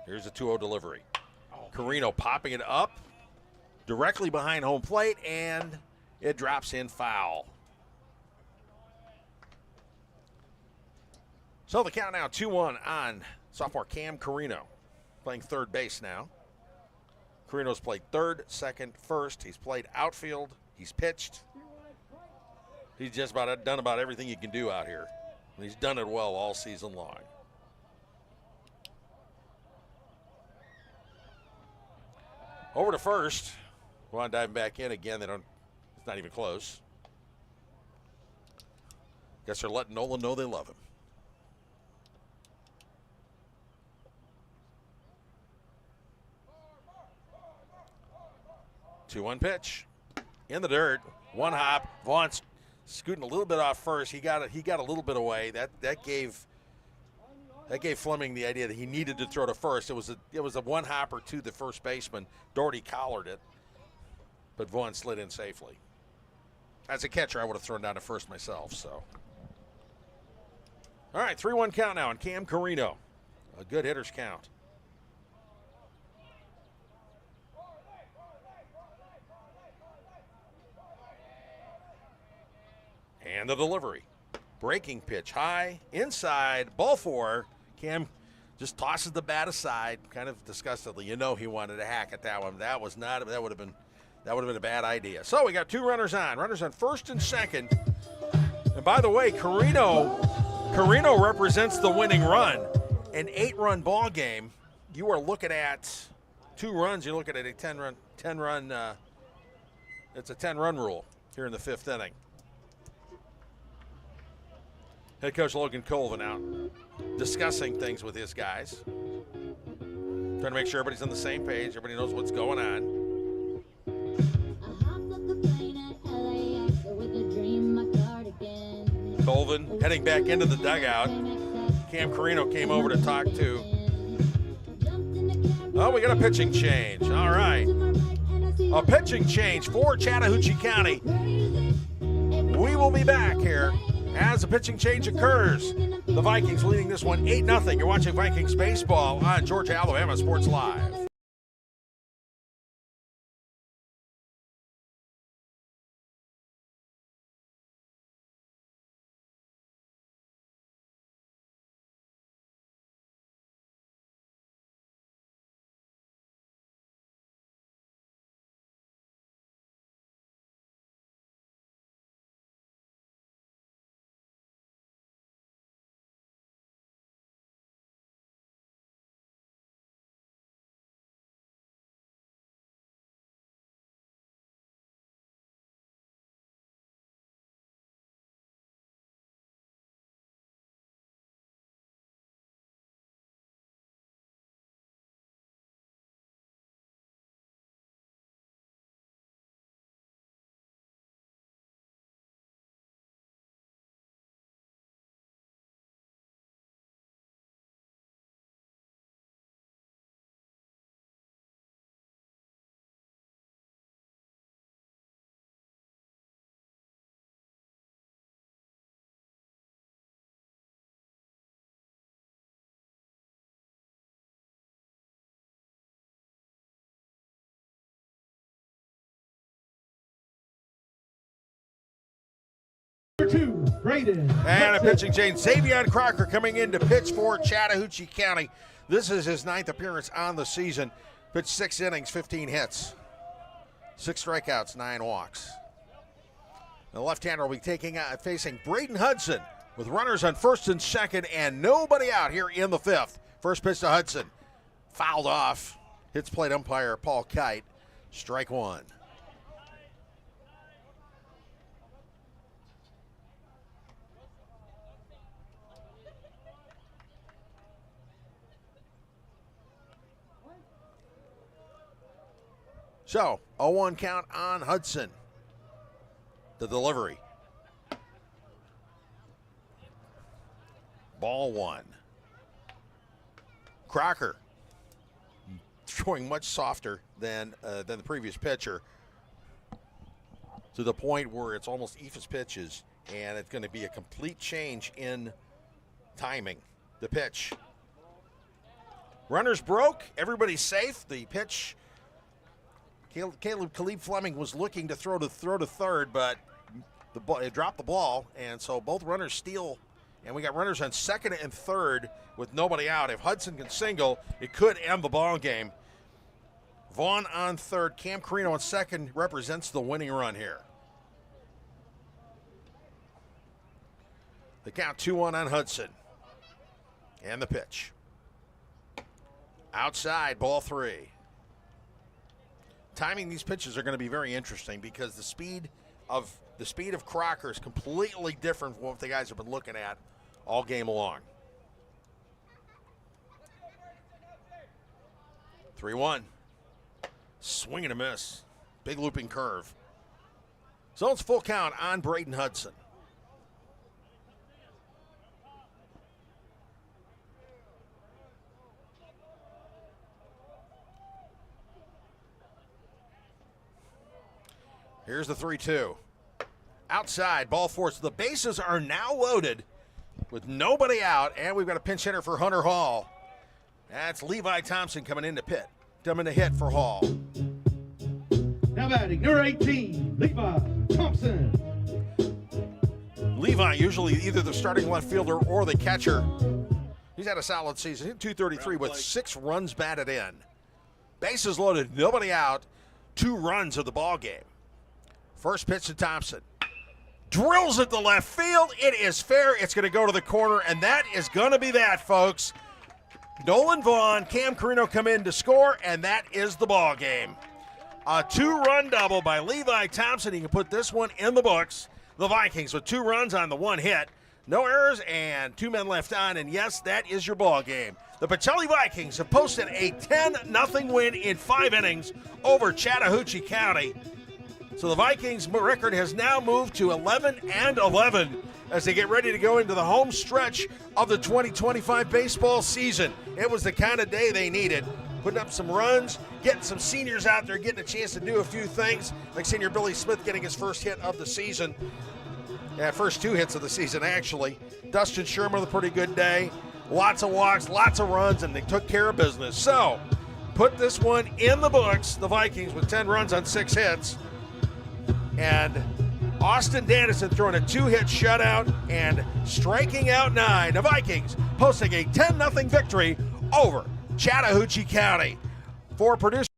Here's a 2-0 delivery. Carino popping it up directly behind home plate, and it drops in foul. So the count now 2-1 on sophomore Cam Carino, playing third base now. Carino's played third, second, first. He's played outfield. He's pitched. He's just done about everything he can do out here. And he's done it well all season long. Over to first. Vaughn diving back in again. It's not even close. Guess they're letting Nolan know they love him. 2-1 pitch. In the dirt. One hop. Vaughn's scooting a little bit off first. He got a little bit away. That gave Fleming the idea that he needed to throw to first. It was a one hopper to the first baseman. Doherty collared it, but Vaughn slid in safely. As a catcher, I would have thrown down to first myself. So, all right, 3-1 count now on Cam Carino. A good hitter's count. And the delivery. Breaking pitch high, inside, ball 4. Cam just tosses the bat aside, kind of disgustedly. You know he wanted to hack at that one. That would have been a bad idea. So we got 2 runners on first and second. And by the way, Carino represents the winning run. An 8-run ball game. You are looking at 2 runs. You're looking at a 10-run. It's a 10-run rule here in the 5th inning. Head coach Logan Colvin out discussing things with his guys. Trying to make sure everybody's on the same page, everybody knows what's going on. Colvin heading back into the dugout. Cam Carino came over to talk to. Oh, we got a pitching change. All right. A pitching change for Chattahoochee County. We will be back here as the pitching change occurs. The Vikings leading this one 8-0. You're watching Vikings baseball on Georgia, Alabama Sports Live. And a pitching change. Xavier Crocker coming in to pitch for Chattahoochee County. This is his 9th appearance on the season. Pitched 6 innings, 15 hits, 6 strikeouts, 9 walks. The left-hander will be facing Braden Hudson with runners on first and second and nobody out here in the 5th. First pitch to Hudson. Fouled off. Hits plate umpire Paul Kite. Strike 1. So, 0-1 count on Hudson. The delivery. Ball 1. Crocker throwing much softer than the previous pitcher, to the point where it's almost Ephus pitches, and it's going to be a complete change in timing. The pitch. Runners broke. Everybody's safe. The pitch. Khalib Fleming was looking to throw to third, but it dropped the ball, and so both runners steal. And we got runners on second and third with nobody out. If Hudson can single, it could end the ball game. Vaughn on third. Cam Carino on second represents the winning run here. The count 2-1 on Hudson. And the pitch. Outside, ball 3. Timing these pitches are going to be very interesting because the speed of Crocker is completely different from what the guys have been looking at all game long. 3-1. Swing and a miss. Big looping curve. So it's full count on Braden Hudson. Here's the 3-2. Outside, ball 4. So the bases are now loaded with nobody out, and we've got a pinch hitter for Hunter Hall. That's Levi Thompson coming in to hit for Hall. Now batting, number 18, Levi Thompson. Levi, usually either the starting left fielder or the catcher. He's had a solid season. Hit .233 with 6 runs batted in. Bases loaded, nobody out. 2 runs of the ball game. First pitch to Thompson. Drills it to left field. It is fair. It's going to go to the corner, and that is going to be that, folks. Nolan Vaughn, Cam Carino come in to score, and that is the ball game. A 2-run double by Levi Thompson. He can put this one in the books. The Vikings with 2 runs on the 1 hit. No errors and 2 men left on, and yes, that is your ball game. The Pacelli Vikings have posted a 10-0 win in 5 innings over Chattahoochee County. So the Vikings' record has now moved to 11-11 as they get ready to go into the home stretch of the 2025 baseball season. It was the kind of day they needed. Putting up some runs, getting some seniors out there, getting a chance to do a few things, like senior Billy Smith getting his first hit of the season. Yeah, first 2 hits of the season, actually. Dustin Sherman with a pretty good day. Lots of walks, lots of runs, and they took care of business. So, put this one in the books, the Vikings with 10 runs on 6 hits. And Austin Dannison throwing a 2-hit shutout and striking out 9. The Vikings posting a 10-0 victory over Chattahoochee County. For producer